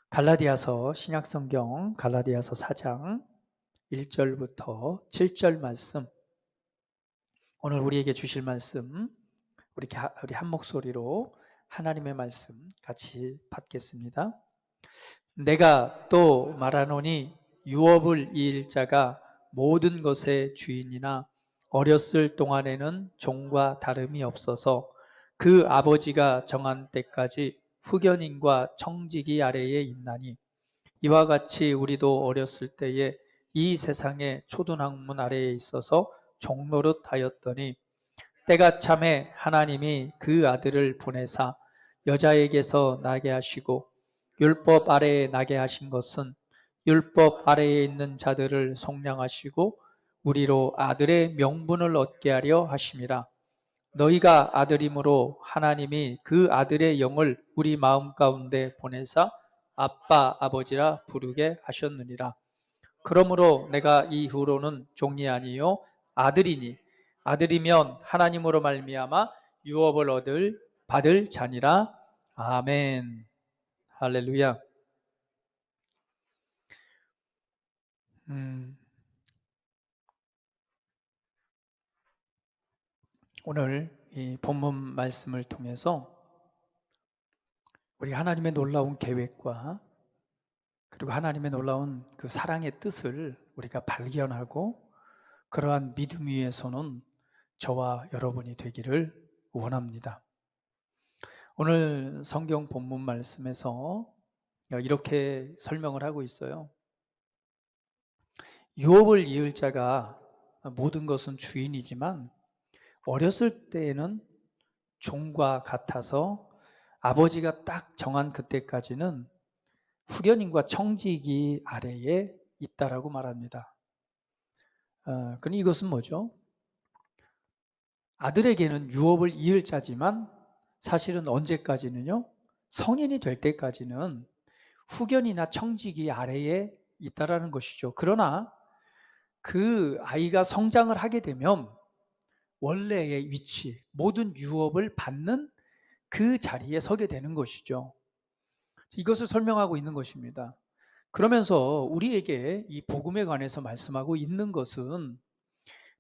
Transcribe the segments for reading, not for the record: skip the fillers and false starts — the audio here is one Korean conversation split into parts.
갈라디아서 신약성경 갈라디아서 4장 1절부터 7절 말씀, 오늘 우리에게 주실 말씀, 우리 한 목소리로 하나님의 말씀 같이 받겠습니다. 내가 또 말하노니 유업을 이을 자가 모든 것의 주인이나 어렸을 동안에는 종과 다름이 없어서 그 아버지가 정한 때까지 후견인과 청지기 아래에 있나니, 이와 같이 우리도 어렸을 때에 이 세상의 초등학문 아래에 있어서 종노릇 하였더니, 때가 참에 하나님이 그 아들을 보내사 여자에게서 나게 하시고 율법 아래에 나게 하신 것은 율법 아래에 있는 자들을 속량하시고 우리로 아들의 명분을 얻게 하려 하심이라. 너희가 아들임으로 하나님이 그 아들의 영을 우리 마음 가운데 보내사 아빠 아버지라 부르게 하셨느니라. 그러므로 내가 이후로는 종이 아니요 아들이니, 아들이면 하나님으로 말미암아 유업을 받을 자니라. 아멘. 할렐루야. 음, 오늘 이 본문 말씀을 통해서 우리 하나님의 놀라운 계획과 그리고 하나님의 놀라운 그 사랑의 뜻을 우리가 발견하고, 그러한 믿음 위에 서는 저와 여러분이 되기를 원합니다. 오늘 성경 본문 말씀에서 이렇게 설명을 하고 있어요. 유업을 이을 자가 모든 것은 주인이지만 어렸을 때에는 종과 같아서 아버지가 딱 정한 그때까지는 후견인과 청지기 아래에 있다라고 말합니다. 그럼 이것은 뭐죠? 아들에게는 유업을 이을 자지만 사실은 언제까지는요? 성인이 될 때까지는 후견이나 청지기 아래에 있다라는 것이죠. 그러나 그 아이가 성장을 하게 되면 원래의 위치, 모든 유업을 받는 그 자리에 서게 되는 것이죠. 이것을 설명하고 있는 것입니다. 그러면서 우리에게 이 복음에 관해서 말씀하고 있는 것은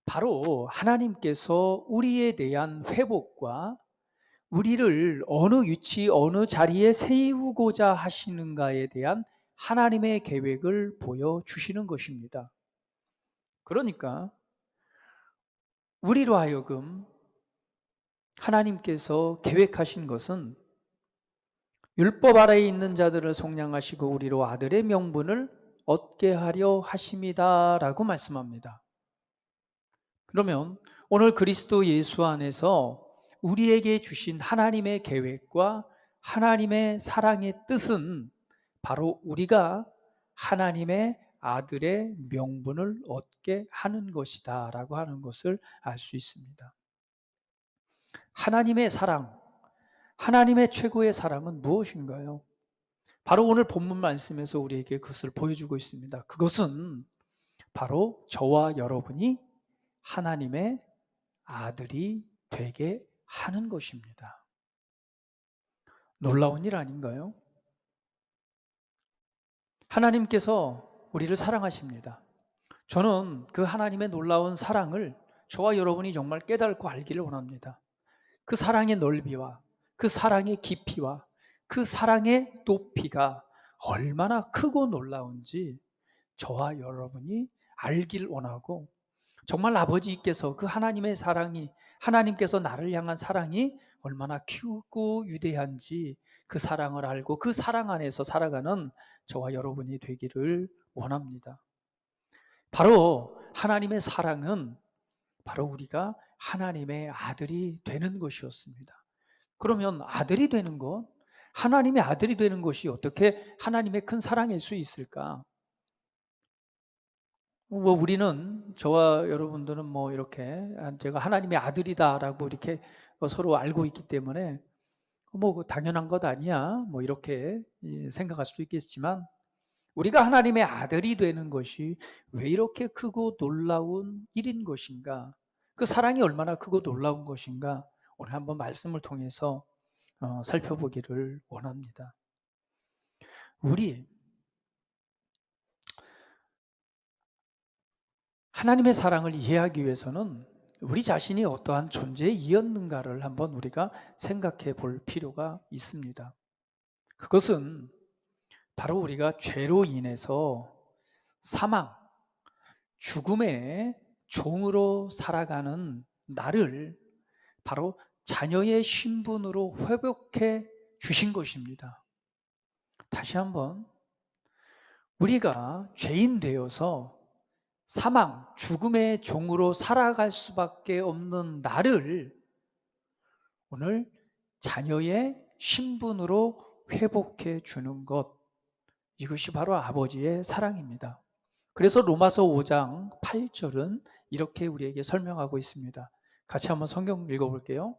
바로 하나님께서 우리에 대한 회복과 우리를 어느 위치, 어느 자리에 세우고자 하시는가에 대한 하나님의 계획을 보여주시는 것입니다. 그러니까 우리로 하여금 하나님께서 계획하신 것은 율법 아래에 있는 자들을 속량하시고 우리로 아들의 명분을 얻게 하려 하심이다라고 말씀합니다. 그러면 오늘 그리스도 예수 안에서 우리에게 주신 하나님의 계획과 하나님의 사랑의 뜻은 바로 우리가 하나님의 아들의 명분을 얻게 하는 것이다 라고 하는 것을 알 수 있습니다. 하나님의 사랑, 하나님의 최고의 사랑은 무엇인가요? 바로 오늘 본문 말씀에서 우리에게 그것을 보여주고 있습니다. 그것은 바로 저와 여러분이 하나님의 아들이 되게 하는 것입니다. 놀라운 일 아닌가요? 하나님께서 우리를 사랑하십니다. 저는 그 하나님의 놀라운 사랑을 저와 여러분이 정말 깨닫고 알기를 원합니다. 그 사랑의 넓이와 그 사랑의 깊이와 그 사랑의 높이가 얼마나 크고 놀라운지 저와 여러분이 알기를 원하고, 정말 아버지께서 그 하나님의 사랑이, 하나님께서 나를 향한 사랑이 얼마나 크고 위대한지 그 사랑을 알고 그 사랑 안에서 살아가는 저와 여러분이 되기를 원합니다. 바로 하나님의 사랑은 바로 우리가 하나님의 아들이 되는 것이었습니다. 그러면 아들이 되는 것, 하나님의 아들이 되는 것이 어떻게 하나님의 큰 사랑일 수 있을까? 우리는, 저와 여러분들은 이렇게 제가 하나님의 아들이다라고 이렇게 서로 알고 있기 때문에 당연한 것 아니야 이렇게 생각할 수도 있겠지만, 우리가 하나님의 아들이 되는 것이 왜 이렇게 크고 놀라운 일인 것인가, 그 사랑이 얼마나 크고 놀라운 것인가, 오늘 한번 말씀을 통해서 살펴보기를 원합니다. 우리 하나님의 사랑을 이해하기 위해서는 우리 자신이 어떠한 존재이었는가를 한번 우리가 생각해 볼 필요가 있습니다. 그것은 바로 우리가 죄로 인해서 사망, 죽음의 종으로 살아가는 나를 바로 자녀의 신분으로 회복해 주신 것입니다. 다시 한번, 우리가 죄인 되어서 사망, 죽음의 종으로 살아갈 수밖에 없는 나를 오늘 자녀의 신분으로 회복해 주는 것, 이것이 바로 아버지의 사랑입니다. 그래서 로마서 5장 8절은 이렇게 우리에게 설명하고 있습니다. 같이 한번 성경 읽어볼게요.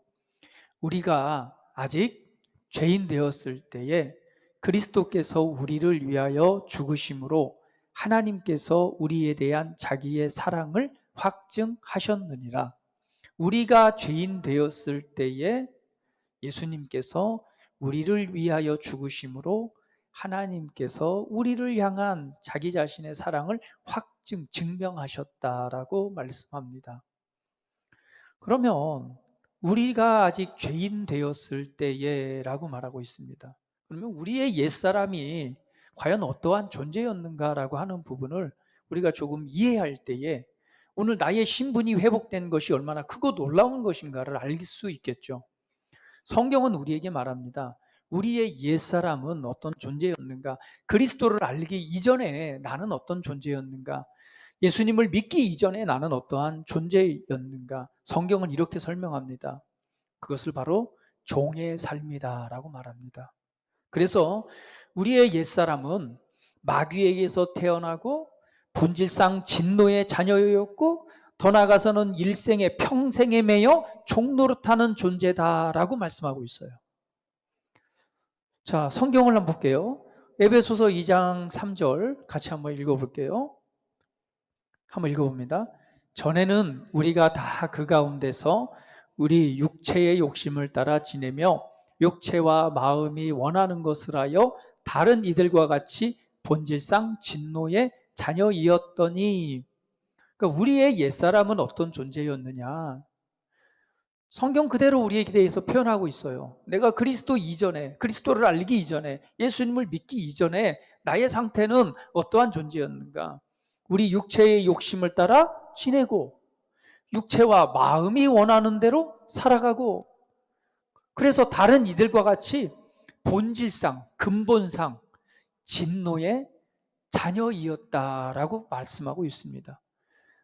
우리가 아직 죄인 되었을 때에 그리스도께서 우리를 위하여 죽으심으로 하나님께서 우리에 대한 자기의 사랑을 확증하셨느니라. 우리가 죄인 되었을 때에 예수님께서 우리를 위하여 죽으심으로 하나님께서 우리를 향한 자기 자신의 사랑을 증명하셨다라고 말씀합니다. 그러면 우리가 아직 죄인 되었을 때에 라고 말하고 있습니다. 그러면 우리의 옛사람이 과연 어떠한 존재였는가라고 하는 부분을 우리가 조금 이해할 때에 오늘 나의 신분이 회복된 것이 얼마나 크고 놀라운 것인가를 알 수 있겠죠. 성경은 우리에게 말합니다. 우리의 옛사람은 어떤 존재였는가? 그리스도를 알기 이전에 나는 어떤 존재였는가? 예수님을 믿기 이전에 나는 어떠한 존재였는가? 성경은 이렇게 설명합니다. 그것을 바로 종의 삶이다라고 말합니다. 그래서 우리의 옛사람은 마귀에게서 태어나고 본질상 진노의 자녀였고 더 나아가서는 일생의 평생에 매여 종노릇하는 존재다라고 말씀하고 있어요. 자, 성경을 한번 볼게요. 에베소서 2장 3절 같이 한번 읽어볼게요. 한번 읽어봅니다. 전에는 우리가 다 그 가운데서 우리 육체의 욕심을 따라 지내며 육체와 마음이 원하는 것을 하여 다른 이들과 같이 본질상 진노의 자녀이었더니, 그러니까 우리의 옛사람은 어떤 존재였느냐? 성경 그대로 우리에게 대해서 표현하고 있어요. 내가 그리스도 이전에, 그리스도를 알기 이전에, 예수님을 믿기 이전에 나의 상태는 어떠한 존재였는가? 우리 육체의 욕심을 따라 지내고 육체와 마음이 원하는 대로 살아가고, 그래서 다른 이들과 같이 본질상, 근본상 진노의 자녀이었다라고 말씀하고 있습니다.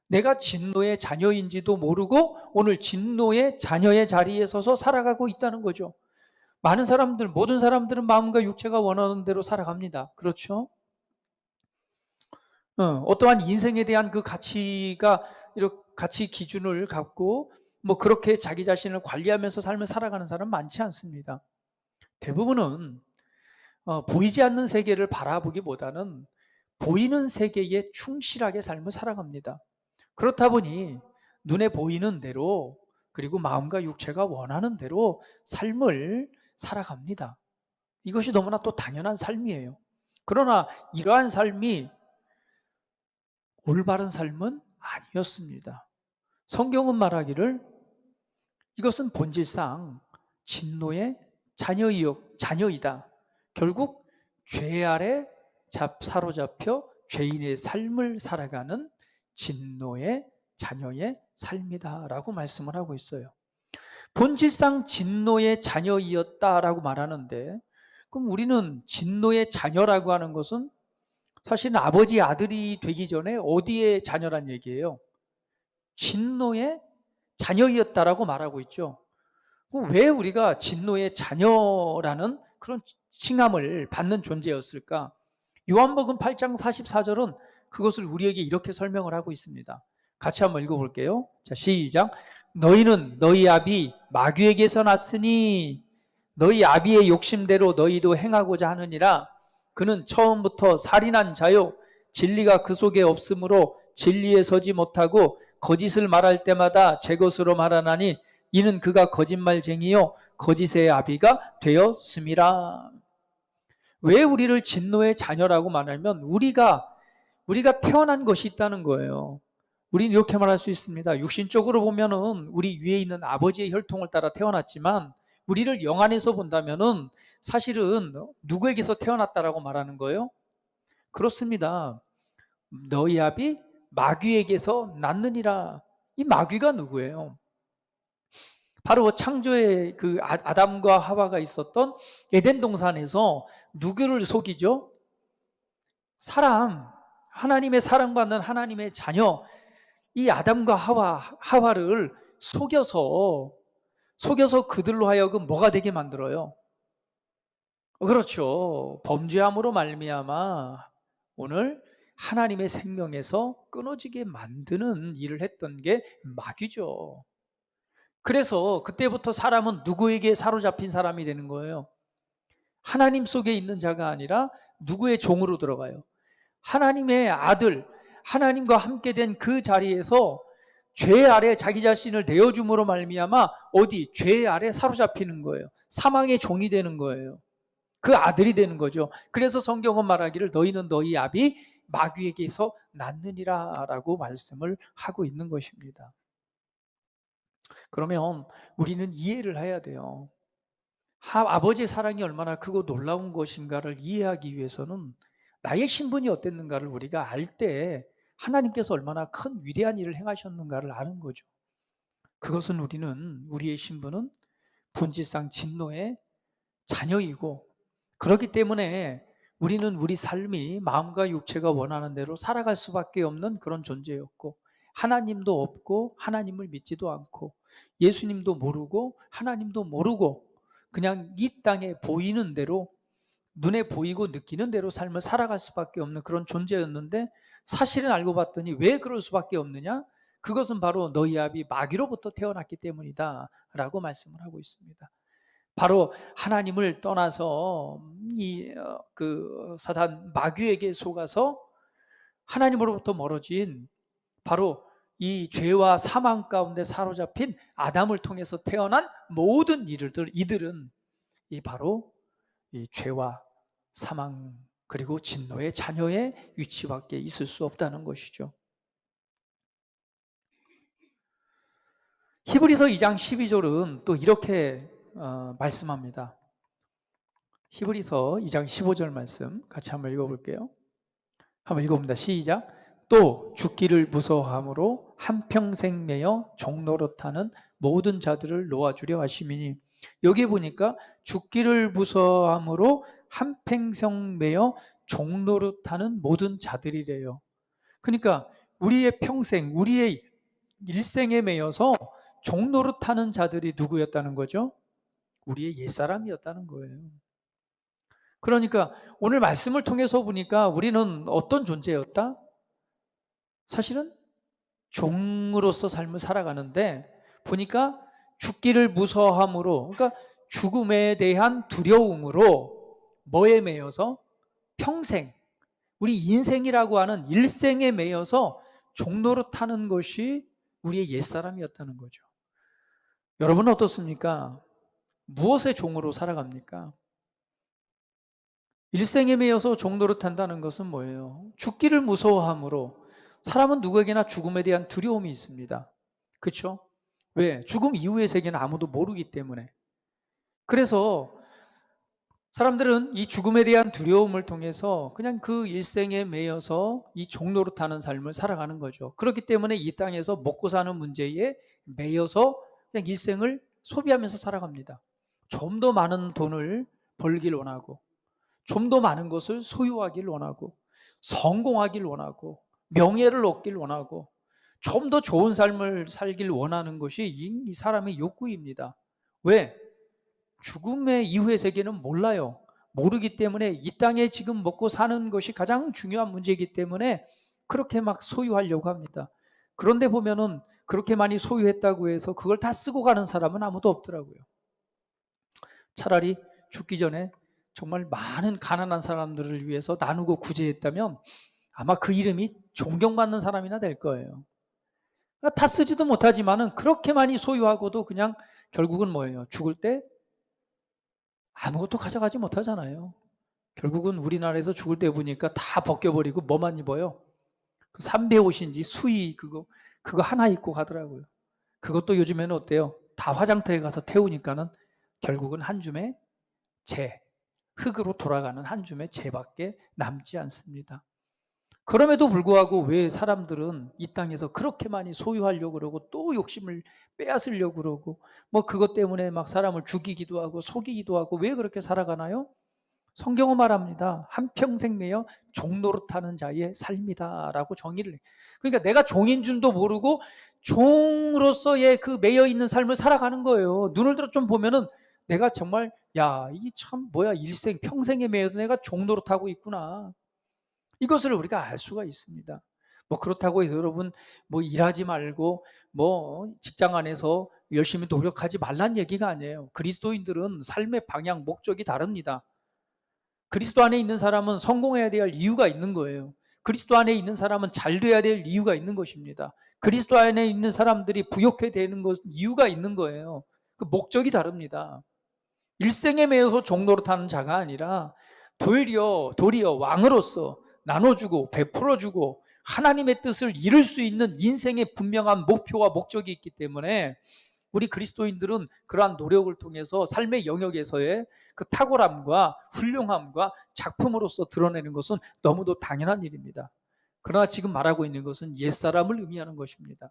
내가 진노의 자녀인지도 모르고 오늘 진노의 자녀의 자리에 서서 살아가고 있다는 거죠. 많은 사람들, 모든 사람들은 마음과 육체가 원하는 대로 살아갑니다. 그렇죠? 어떠한 인생에 대한 그 가치가 이렇게 가치 기준을 갖고 뭐 그렇게 자기 자신을 관리하면서 삶을 살아가는 사람 많지 않습니다. 대부분은 보이지 않는 세계를 바라보기보다는 보이는 세계에 충실하게 삶을 살아갑니다. 그렇다 보니 눈에 보이는 대로 그리고 마음과 육체가 원하는 대로 삶을 살아갑니다. 이것이 너무나 또 당연한 삶이에요. 그러나 이러한 삶이 올바른 삶은 아니었습니다. 성경은 말하기를 이것은 본질상 진노의 자녀이다. 결국 죄 아래 사로잡혀 죄인의 삶을 살아가는 진노의 자녀의 삶이다라고 말씀을 하고 있어요. 본질상 진노의 자녀이었다라고 말하는데, 그럼 우리는 진노의 자녀라고 하는 것은 사실은 아버지 아들이 되기 전에 어디의 자녀란 얘기예요? 진노의 자녀이었다라고 말하고 있죠. 왜 우리가 진노의 자녀라는 그런 칭함을 받는 존재였을까? 요한복음 8장 44절은 그것을 우리에게 이렇게 설명을 하고 있습니다. 같이 한번 읽어볼게요. 자, 시작. 너희는 너희 아비 마귀에게서 났으니 너희 아비의 욕심대로 너희도 행하고자 하느니라. 그는 처음부터 살인한 자요 진리가 그 속에 없으므로 진리에 서지 못하고 거짓을 말할 때마다 제 것으로 말하나니 이는 그가 거짓말쟁이요 거짓의 아비가 되었음이라. 왜 우리를 진노의 자녀라고 말하면 우리가 태어난 것이 있다는 거예요. 우리는 이렇게 말할 수 있습니다. 육신적으로 보면은 우리 위에 있는 아버지의 혈통을 따라 태어났지만 우리를 영안에서 본다면은 사실은 누구에게서 태어났다라고 말하는 거예요? 그렇습니다. 너희 아비 마귀에게서 났느니라. 이 마귀가 누구예요? 바로 창조의 그 아담과 하와가 있었던 에덴 동산에서 누구를 속이죠? 사람, 하나님의 사랑받는 하나님의 자녀, 이 아담과 하와를 속여서 그들로 하여금 뭐가 되게 만들어요? 그렇죠. 범죄함으로 말미암아 오늘 하나님의 생명에서 끊어지게 만드는 일을 했던 게 마귀죠. 그래서 그때부터 사람은 누구에게 사로잡힌 사람이 되는 거예요? 하나님 속에 있는 자가 아니라 누구의 종으로 들어가요? 하나님의 아들, 하나님과 함께 된 그 자리에서 죄 아래 자기 자신을 내어줌으로 말미암아 어디 죄 아래 사로잡히는 거예요. 사망의 종이 되는 거예요. 그 아들이 되는 거죠. 그래서 성경은 말하기를 너희는 너희 아비 마귀에게서 났느니라라고 말씀을 하고 있는 것입니다. 그러면 우리는 이해를 해야 돼요. 아버지의 사랑이 얼마나 크고 놀라운 것인가를 이해하기 위해서는 나의 신분이 어땠는가를 우리가 알 때 하나님께서 얼마나 큰 위대한 일을 행하셨는가를 아는 거죠. 그것은 우리의 신분은 본질상 진노의 자녀이고 그렇기 때문에 우리는 우리 삶이 마음과 육체가 원하는 대로 살아갈 수밖에 없는 그런 존재였고 하나님도 없고 하나님을 믿지도 않고 예수님도 모르고 하나님도 모르고 그냥 이 땅에 보이는 대로 눈에 보이고 느끼는 대로 삶을 살아갈 수밖에 없는 그런 존재였는데 사실은 알고 봤더니 왜 그럴 수밖에 없느냐? 그것은 바로 너희 아비 마귀로부터 태어났기 때문이다 라고 말씀을 하고 있습니다. 바로 하나님을 떠나서 그 사단 마귀에게 속아서 하나님으로부터 멀어진 바로 이 죄와 사망 가운데 사로잡힌 아담을 통해서 태어난 모든 이들은 바로 이 죄와 사망 그리고 진노의 자녀의 위치밖에 있을 수 없다는 것이죠. 히브리서 2장 12절은 또 이렇게 말씀합니다. 히브리서 2장 15절 말씀 같이 한번 읽어볼게요. 한번 읽어봅니다. 시작. 또 죽기를 무서워함으로 한평생 매여 종노릇하는 모든 자들을 놓아주려 하심이니 여기 보니까 죽기를 무서워함으로 한평생 매여 종노릇하는 모든 자들이래요. 그러니까 우리의 평생, 우리의 일생에 매여서 종노릇하는 자들이 누구였다는 거죠? 우리의 옛사람이었다는 거예요. 그러니까 오늘 말씀을 통해서 보니까 우리는 어떤 존재였다? 사실은 종으로서 삶을 살아가는데 보니까 죽기를 무서워함으로 그러니까 죽음에 대한 두려움으로 뭐에 매여서 평생 우리 인생이라고 하는 일생에 매여서 종노릇하는 것이 우리의 옛사람이었다는 거죠. 여러분은 어떻습니까? 무엇의 종으로 살아갑니까? 일생에 매여서 종노릇한다는 것은 뭐예요? 죽기를 무서워함으로 사람은 누구에게나 죽음에 대한 두려움이 있습니다. 그렇죠? 왜? 죽음 이후의 세계는 아무도 모르기 때문에. 그래서 사람들은 이 죽음에 대한 두려움을 통해서 그냥 그 일생에 매여서 이 종노릇하는 삶을 살아가는 거죠. 그렇기 때문에 이 땅에서 먹고 사는 문제에 매여서 그냥 일생을 소비하면서 살아갑니다. 좀 더 많은 돈을 벌길 원하고 좀 더 많은 것을 소유하길 원하고 성공하길 원하고 명예를 얻길 원하고 좀 더 좋은 삶을 살길 원하는 것이 이 사람의 욕구입니다. 왜? 죽음의 이후의 세계는 몰라요. 모르기 때문에 이 땅에 지금 먹고 사는 것이 가장 중요한 문제이기 때문에 그렇게 막 소유하려고 합니다. 그런데 보면은 그렇게 많이 소유했다고 해서 그걸 다 쓰고 가는 사람은 아무도 없더라고요. 차라리 죽기 전에 정말 많은 가난한 사람들을 위해서 나누고 구제했다면 아마 그 이름이 존경받는 사람이나 될 거예요. 다 쓰지도 못하지만은 그렇게 많이 소유하고도 그냥 결국은 뭐예요? 죽을 때 아무것도 가져가지 못하잖아요. 결국은 우리나라에서 죽을 때 보니까 다 벗겨버리고 뭐만 입어요? 그 삼배옷인지 수의 그거 하나 입고 가더라고요. 그것도 요즘에는 어때요? 다 화장터에 가서 태우니까는 결국은 한 줌의 재, 흙으로 돌아가는 한 줌의 재밖에 남지 않습니다. 그럼에도 불구하고 왜 사람들은 이 땅에서 그렇게 많이 소유하려고 그러고 또 욕심을 빼앗으려고 그러고 뭐 그것 때문에 막 사람을 죽이기도 하고 속이기도 하고 왜 그렇게 살아가나요? 성경은 말합니다. 한평생 매여 종노릇하는 자의 삶이다라고 정의를 해. 그러니까 내가 종인 줄도 모르고 종으로서의 그 매여 있는 삶을 살아가는 거예요. 눈을 들어 좀 보면은 내가 정말 야, 이게 참 뭐야 일생 평생에 매여서 내가 종노릇하고 있구나. 이것을 우리가 알 수가 있습니다. 뭐 그렇다고 해서 여러분 뭐 일하지 말고 뭐 직장 안에서 열심히 노력하지 말란 얘기가 아니에요. 그리스도인들은 삶의 방향, 목적이 다릅니다. 그리스도 안에 있는 사람은 성공해야 될 이유가 있는 거예요. 그리스도 안에 있는 사람은 잘 돼야 될 이유가 있는 것입니다. 그리스도 안에 있는 사람들이 부욕해 되는 것 이유가 있는 거예요. 그 목적이 다릅니다. 일생에 매여서 종노릇하는 자가 아니라 도리어 왕으로서 나눠주고 베풀어주고 하나님의 뜻을 이룰 수 있는 인생의 분명한 목표와 목적이 있기 때문에 우리 그리스도인들은 그러한 노력을 통해서 삶의 영역에서의 그 탁월함과 훌륭함과 작품으로서 드러내는 것은 너무도 당연한 일입니다. 그러나 지금 말하고 있는 것은 옛사람을 의미하는 것입니다.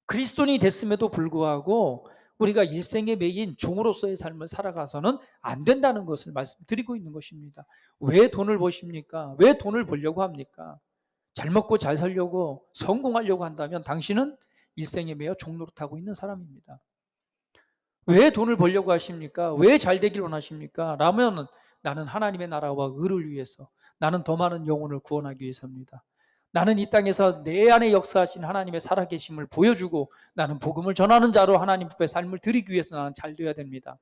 그리스도인이 됐음에도 불구하고 우리가 일생에 매인 종으로서의 삶을 살아가서는 안 된다는 것을 말씀드리고 있는 것입니다. 왜 돈을 버십니까? 왜 돈을 벌려고 합니까? 잘 먹고 잘 살려고 성공하려고 한다면 당신은 일생에 매여 종노릇하고 있는 사람입니다. 왜 돈을 벌려고 하십니까? 왜 잘 되길 원하십니까? 라면 나는 하나님의 나라와 의를 위해서, 나는 더 많은 영혼을 구원하기 위해서입니다. 나는 이 땅에서 내 안에 역사하신 하나님의 살아계심을 보여주고 나는 복음을 전하는 자로 하나님 앞에 삶을 드리기 위해서 나는 잘 되어야 됩니다.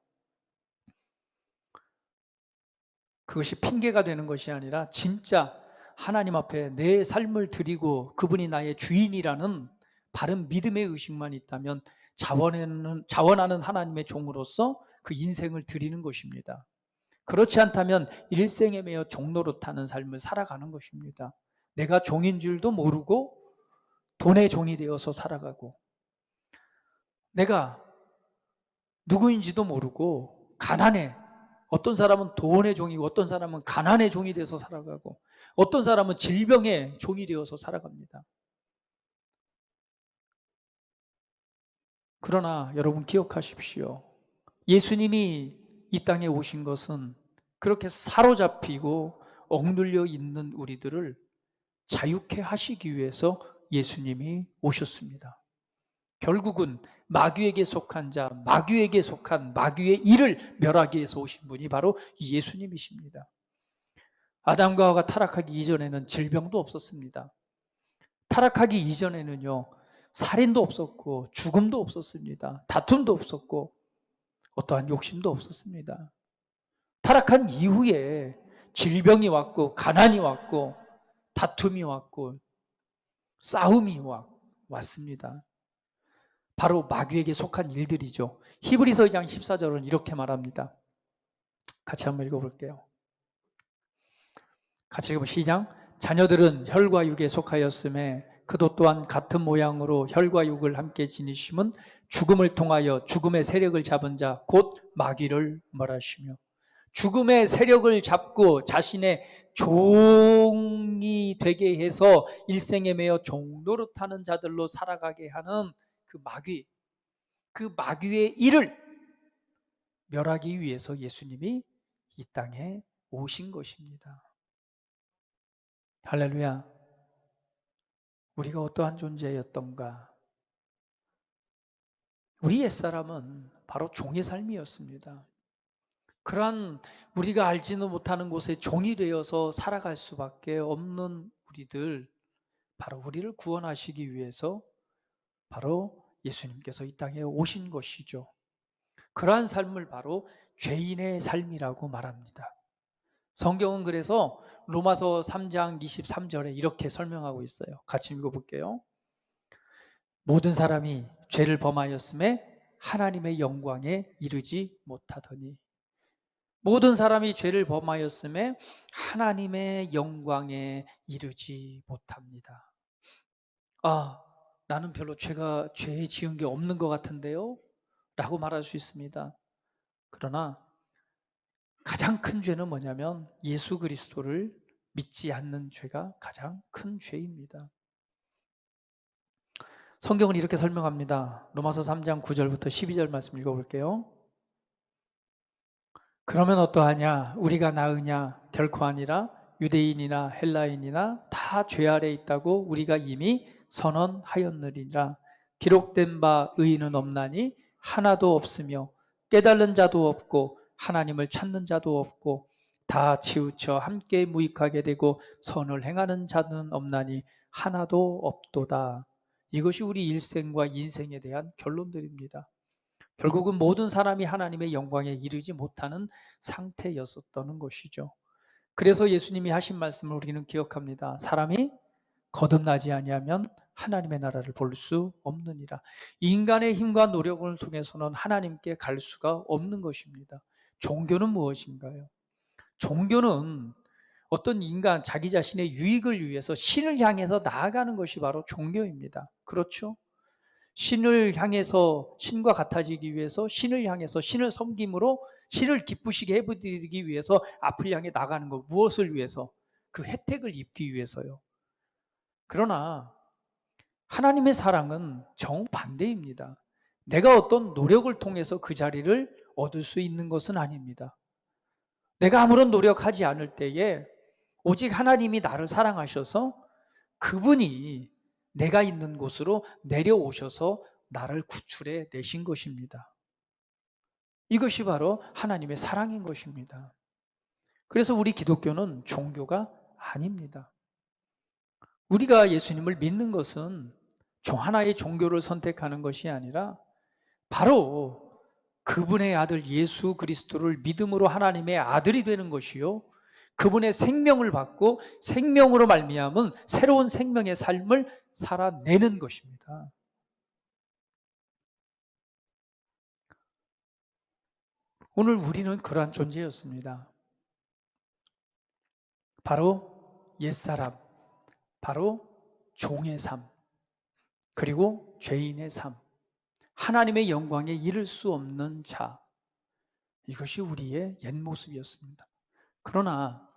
그것이 핑계가 되는 것이 아니라 진짜 하나님 앞에 내 삶을 드리고 그분이 나의 주인이라는 바른 믿음의 의식만 있다면 자원하는 하나님의 종으로서 그 인생을 드리는 것입니다. 그렇지 않다면 일생에 매여 종노릇하는 삶을 살아가는 것입니다. 내가 종인 줄도 모르고 돈의 종이 되어서 살아가고 내가 누구인지도 모르고 가난해. 어떤 사람은 돈의 종이고 어떤 사람은 가난의 종이 되어서 살아가고 어떤 사람은 질병의 종이 되어서 살아갑니다. 그러나 여러분 기억하십시오. 예수님이 이 땅에 오신 것은 그렇게 사로잡히고 억눌려 있는 우리들을 자유케 하시기 위해서 예수님이 오셨습니다. 결국은 마귀에게 속한 자, 마귀에게 속한 마귀의 일을 멸하기 위해서 오신 분이 바로 예수님이십니다. 아담과 하와가 타락하기 이전에는 질병도 없었습니다. 타락하기 이전에는요, 살인도 없었고 죽음도 없었습니다. 다툼도 없었고 어떠한 욕심도 없었습니다. 타락한 이후에 질병이 왔고 가난이 왔고 다툼이 왔고 싸움이 왔습니다. 바로 마귀에게 속한 일들이죠. 히브리서 2장 14절은 이렇게 말합니다. 같이 한번 읽어볼게요. 같이 읽어보시죠. 시작. 자녀들은 혈과 육에 속하였음에 그도 또한 같은 모양으로 혈과 육을 함께 지니심은 죽음을 통하여 죽음의 세력을 잡은 자 곧 마귀를 말하시며 죽음의 세력을 잡고 자신의 종이 되게 해서 일생에 매여 종노릇하는 자들로 살아가게 하는 그 마귀의 일을 멸하기 위해서 예수님이 이 땅에 오신 것입니다. 할렐루야. 우리가 어떠한 존재였던가? 우리 옛사람은 바로 종의 삶이었습니다. 그러한 우리가 알지는 못하는 곳에 종이 되어서 살아갈 수밖에 없는 우리들, 바로 우리를 구원하시기 위해서 바로 예수님께서 이 땅에 오신 것이죠. 그러한 삶을 바로 죄인의 삶이라고 말합니다. 성경은 그래서 로마서 3장 23절에 이렇게 설명하고 있어요. 같이 읽어볼게요. 모든 사람이 죄를 범하였음에 하나님의 영광에 이르지 못하더니 모든 사람이 죄를 범하였음에 하나님의 영광에 이르지 못합니다. 아, 나는 별로 죄 지은 게 없는 것 같은데요? 라고 말할 수 있습니다. 그러나 가장 큰 죄는 뭐냐면 예수 그리스도를 믿지 않는 죄가 가장 큰 죄입니다. 성경은 이렇게 설명합니다. 로마서 3장 9절부터 12절 말씀 읽어볼게요. 그러면 어떠하냐? 우리가 나으냐? 결코 아니라 유대인이나 헬라인이나 다 죄 아래 있다고 우리가 이미 선언하였느니라. 기록된 바 의인은 없나니 하나도 없으며 깨달는 자도 없고 하나님을 찾는 자도 없고 다 치우쳐 함께 무익하게 되고 선을 행하는 자는 없나니 하나도 없도다. 이것이 우리 일생과 인생에 대한 결론들입니다. 결국은 모든 사람이 하나님의 영광에 이르지 못하는 상태였었다는 것이죠. 그래서 예수님이 하신 말씀을 우리는 기억합니다. 사람이 거듭나지 아니하면 하나님의 나라를 볼 수 없느니라. 인간의 힘과 노력을 통해서는 하나님께 갈 수가 없는 것입니다. 종교는 무엇인가요? 종교는 어떤 인간 자기 자신의 유익을 위해서 신을 향해서 나아가는 것이 바로 종교입니다. 그렇죠? 신을 향해서 신과 같아지기 위해서 신을 향해서 신을 섬김으로 신을 기쁘시게 해드리기 위해서 앞을 향해 나가는 것. 무엇을 위해서? 그 혜택을 입기 위해서요. 그러나 하나님의 사랑은 정반대입니다. 내가 어떤 노력을 통해서 그 자리를 얻을 수 있는 것은 아닙니다. 내가 아무런 노력하지 않을 때에 오직 하나님이 나를 사랑하셔서 그분이 내가 있는 곳으로 내려오셔서 나를 구출해 내신 것입니다. 이것이 바로 하나님의 사랑인 것입니다. 그래서 우리 기독교는 종교가 아닙니다. 우리가 예수님을 믿는 것은 하나의 종교를 선택하는 것이 아니라 바로 그분의 아들 예수 그리스도를 믿음으로 하나님의 아들이 되는 것이요, 그분의 생명을 받고 생명으로 말미암은 새로운 생명의 삶을 살아내는 것입니다. 오늘 우리는 그러한 존재였습니다. 바로 옛사람, 바로 종의 삶, 그리고 죄인의 삶, 하나님의 영광에 이를 수 없는 자, 이것이 우리의 옛 모습이었습니다. 그러나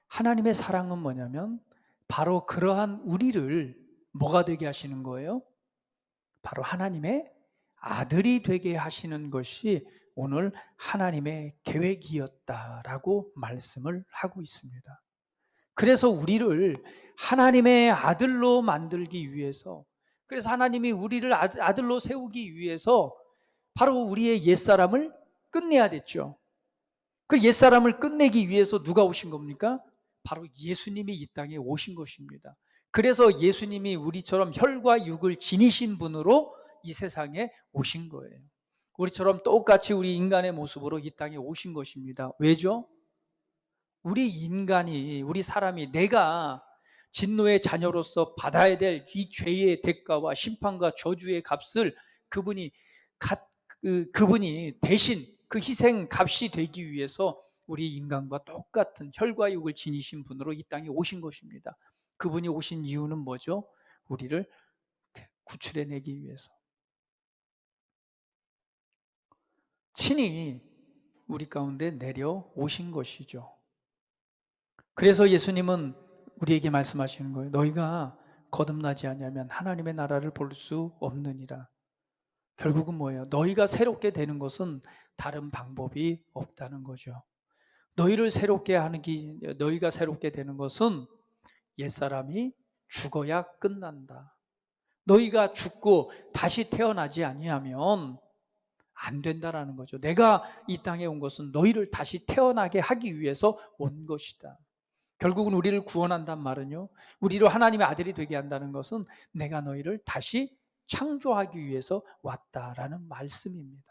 하나님의 사랑은 뭐냐면 바로 그러한 우리를 뭐가 되게 하시는 거예요? 바로 하나님의 아들이 되게 하시는 것이 오늘 하나님의 계획이었다라고 말씀을 하고 있습니다. 그래서 우리를 하나님의 아들로 만들기 위해서, 그래서 하나님이 우리를 아들로 세우기 위해서 바로 우리의 옛사람을 끝내야 됐죠. 그 옛사람을 끝내기 위해서 누가 오신 겁니까? 바로 예수님이 이 땅에 오신 것입니다. 그래서 예수님이 우리처럼 혈과 육을 지니신 분으로 이 세상에 오신 거예요. 우리처럼 똑같이 우리 인간의 모습으로 이 땅에 오신 것입니다. 왜죠? 우리 인간이, 우리 사람이 내가 진노의 자녀로서 받아야 될 이 죄의 대가와 심판과 저주의 값을 그분이 대신 그 희생 값이 되기 위해서 우리 인간과 똑같은 혈과 육을 지니신 분으로 이 땅에 오신 것입니다. 그분이 오신 이유는 뭐죠? 우리를 구출해내기 위해서. 친히 우리 가운데 내려오신 것이죠. 그래서 예수님은 우리에게 말씀하시는 거예요. 너희가 거듭나지 아니하면 하나님의 나라를 볼 수 없느니라. 결국은 뭐예요? 너희가 새롭게 되는 것은 다른 방법이 없다는 거죠. 너희가 새롭게 되는 것은 옛사람이 죽어야 끝난다. 너희가 죽고 다시 태어나지 아니하면 안 된다라는 거죠. 내가 이 땅에 온 것은 너희를 다시 태어나게 하기 위해서 온 것이다. 결국은 우리를 구원한단 말은요, 우리로 하나님의 아들이 되게 한다는 것은 내가 너희를 다시 창조하기 위해서 왔다라는 말씀입니다.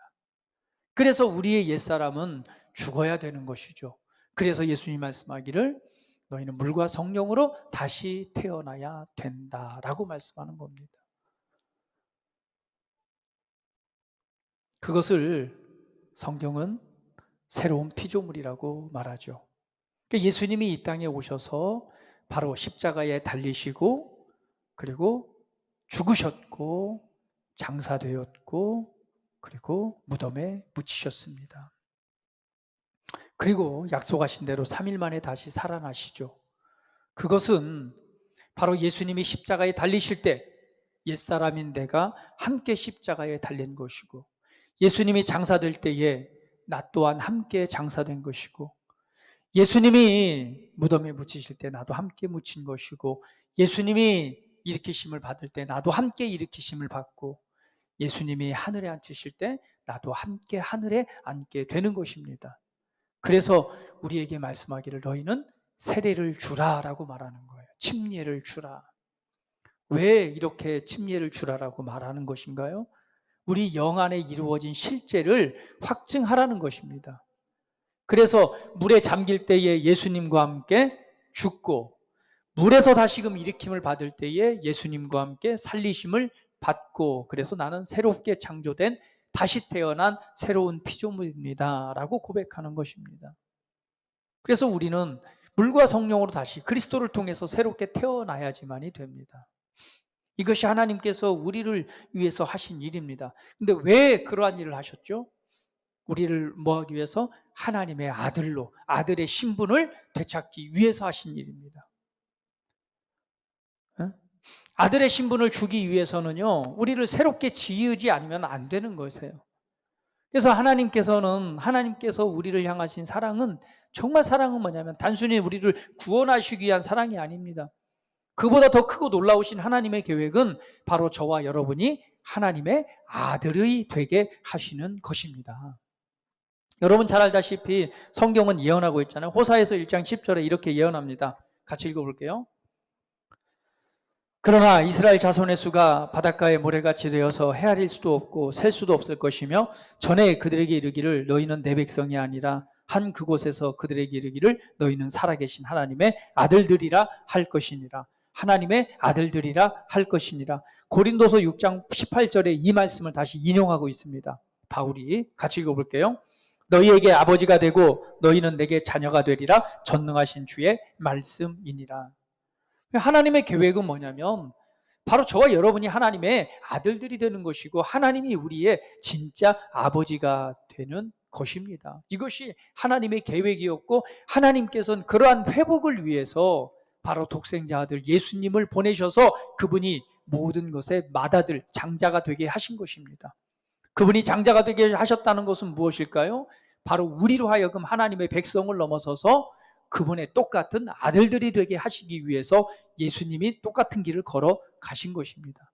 그래서 우리의 옛사람은 죽어야 되는 것이죠. 그래서 예수님이 말씀하기를 너희는 물과 성령으로 다시 태어나야 된다라고 말씀하는 겁니다. 그것을 성경은 새로운 피조물이라고 말하죠. 그러니까 예수님이 이 땅에 오셔서 바로 십자가에 달리시고 그리고 죽으셨고 장사되었고 그리고 무덤에 묻히셨습니다. 그리고 약속하신 대로 3일 만에 다시 살아나시죠. 그것은 바로 예수님이 십자가에 달리실 때 옛사람인 내가 함께 십자가에 달린 것이고, 예수님이 장사될 때에 나 또한 함께 장사된 것이고, 예수님이 무덤에 묻히실 때 나도 함께 묻힌 것이고, 예수님이 일으키심을 받을 때 나도 함께 일으키심을 받고, 예수님이 하늘에 앉으실 때 나도 함께 하늘에 앉게 되는 것입니다. 그래서 우리에게 말씀하기를 너희는 세례를 주라라고 말하는 거예요. 침례를 주라. 왜 이렇게 침례를 주라라고 말하는 것인가요? 우리 영 안에 이루어진 실제를 확증하라는 것입니다. 그래서 물에 잠길 때에 예수님과 함께 죽고 물에서 다시금 일으킴을 받을 때에 예수님과 함께 살리심을 받고, 그래서 나는 새롭게 창조된 다시 태어난 새로운 피조물입니다 라고 고백하는 것입니다. 그래서 우리는 물과 성령으로 다시 그리스도를 통해서 새롭게 태어나야지만이 됩니다. 이것이 하나님께서 우리를 위해서 하신 일입니다. 근데 왜 그러한 일을 하셨죠? 우리를 뭐 하기 위해서? 하나님의 아들로, 아들의 신분을 되찾기 위해서 하신 일입니다. 아들의 신분을 주기 위해서는요, 우리를 새롭게 지으지 않으면 안 되는 것이에요. 그래서 하나님께서 우리를 향하신 사랑은, 정말 사랑은 뭐냐면 단순히 우리를 구원하시기 위한 사랑이 아닙니다. 그보다 더 크고 놀라우신 하나님의 계획은 바로 저와 여러분이 하나님의 아들이 되게 하시는 것입니다. 여러분 잘 알다시피 성경은 예언하고 있잖아요. 호사에서 1장 10절에 이렇게 예언합니다. 같이 읽어볼게요. 그러나 이스라엘 자손의 수가 바닷가의 모래같이 되어서 헤아릴 수도 없고 셀 수도 없을 것이며 전에 그들에게 이르기를 너희는 내 백성이 아니라 한 그곳에서 그들에게 이르기를 너희는 살아계신 하나님의 아들들이라 할 것이니라. 하나님의 아들들이라 할 것이니라. 고린도서 6장 18절에 이 말씀을 다시 인용하고 있습니다. 바울이 같이 읽어볼게요. 너희에게 아버지가 되고 너희는 내게 자녀가 되리라. 전능하신 주의 말씀이니라. 하나님의 계획은 뭐냐면 바로 저와 여러분이 하나님의 아들들이 되는 것이고 하나님이 우리의 진짜 아버지가 되는 것입니다. 이것이 하나님의 계획이었고 하나님께서는 그러한 회복을 위해서 바로 독생자 아들 예수님을 보내셔서 그분이 모든 것의 맏아들, 장자가 되게 하신 것입니다. 그분이 장자가 되게 하셨다는 것은 무엇일까요? 바로 우리로 하여금 하나님의 백성을 넘어서서 그분의 똑같은 아들들이 되게 하시기 위해서 예수님이 똑같은 길을 걸어 가신 것입니다.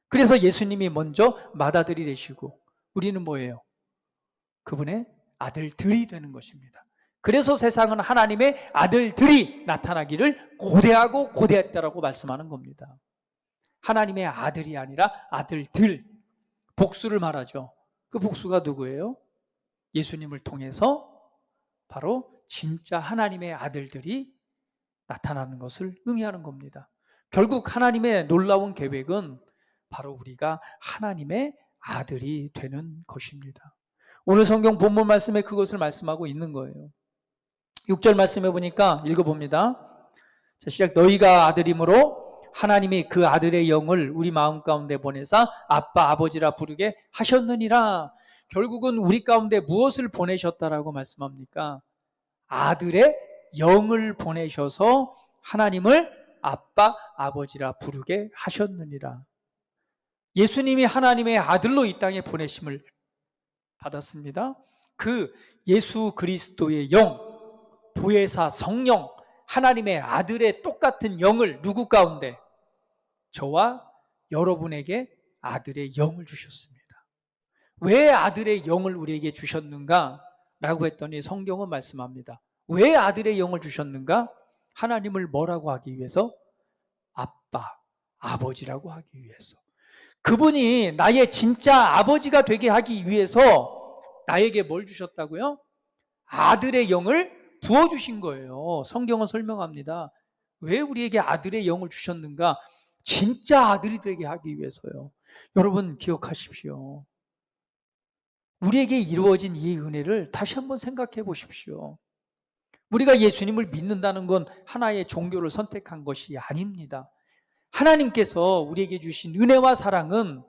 그래서 예수님이 먼저 맏아들이 되시고 우리는 뭐예요? 그분의 아들들이 되는 것입니다. 그래서 세상은 하나님의 아들들이 나타나기를 고대하고 고대했다라고 말씀하는 겁니다. 하나님의 아들이 아니라 아들들, 복수를 말하죠. 그 복수가 누구예요? 예수님을 통해서 바로 진짜 하나님의 아들들이 나타나는 것을 의미하는 겁니다. 결국 하나님의 놀라운 계획은 바로 우리가 하나님의 아들이 되는 것입니다. 오늘 성경 본문 말씀에 그것을 말씀하고 있는 거예요. 6절 말씀해 보니까 읽어봅니다. 자, 시작. 너희가 아들이므로 하나님이 그 아들의 영을 우리 마음 가운데 보내사 아빠 아버지라 부르게 하셨느니라. 결국은 우리 가운데 무엇을 보내셨다라고 말씀합니까? 아들의 영을 보내셔서 하나님을 아빠 아버지라 부르게 하셨느니라. 예수님이 하나님의 아들로 이 땅에 보내심을 받았습니다. 그 예수 그리스도의 영, 보혜사 성령, 하나님의 아들의 똑같은 영을 누구 가운데? 저와 여러분에게 아들의 영을 주셨습니다. 왜 아들의 영을 우리에게 주셨는가? 라고 했더니 성경은 말씀합니다. 왜 아들의 영을 주셨는가? 하나님을 뭐라고 하기 위해서? 아빠, 아버지라고 하기 위해서. 그분이 나의 진짜 아버지가 되게 하기 위해서 나에게 뭘 주셨다고요? 아들의 영을 부어주신 거예요. 성경은 설명합니다. 왜 우리에게 아들의 영을 주셨는가? 진짜 아들이 되게 하기 위해서요. 여러분 기억하십시오. 우리에게 이루어진 이 은혜를 다시 한번 생각해 보십시오. 우리가 예수님을 믿는다는 건 하나의 종교를 선택한 것이 아닙니다. 하나님께서 우리에게 주신 은혜와 사랑은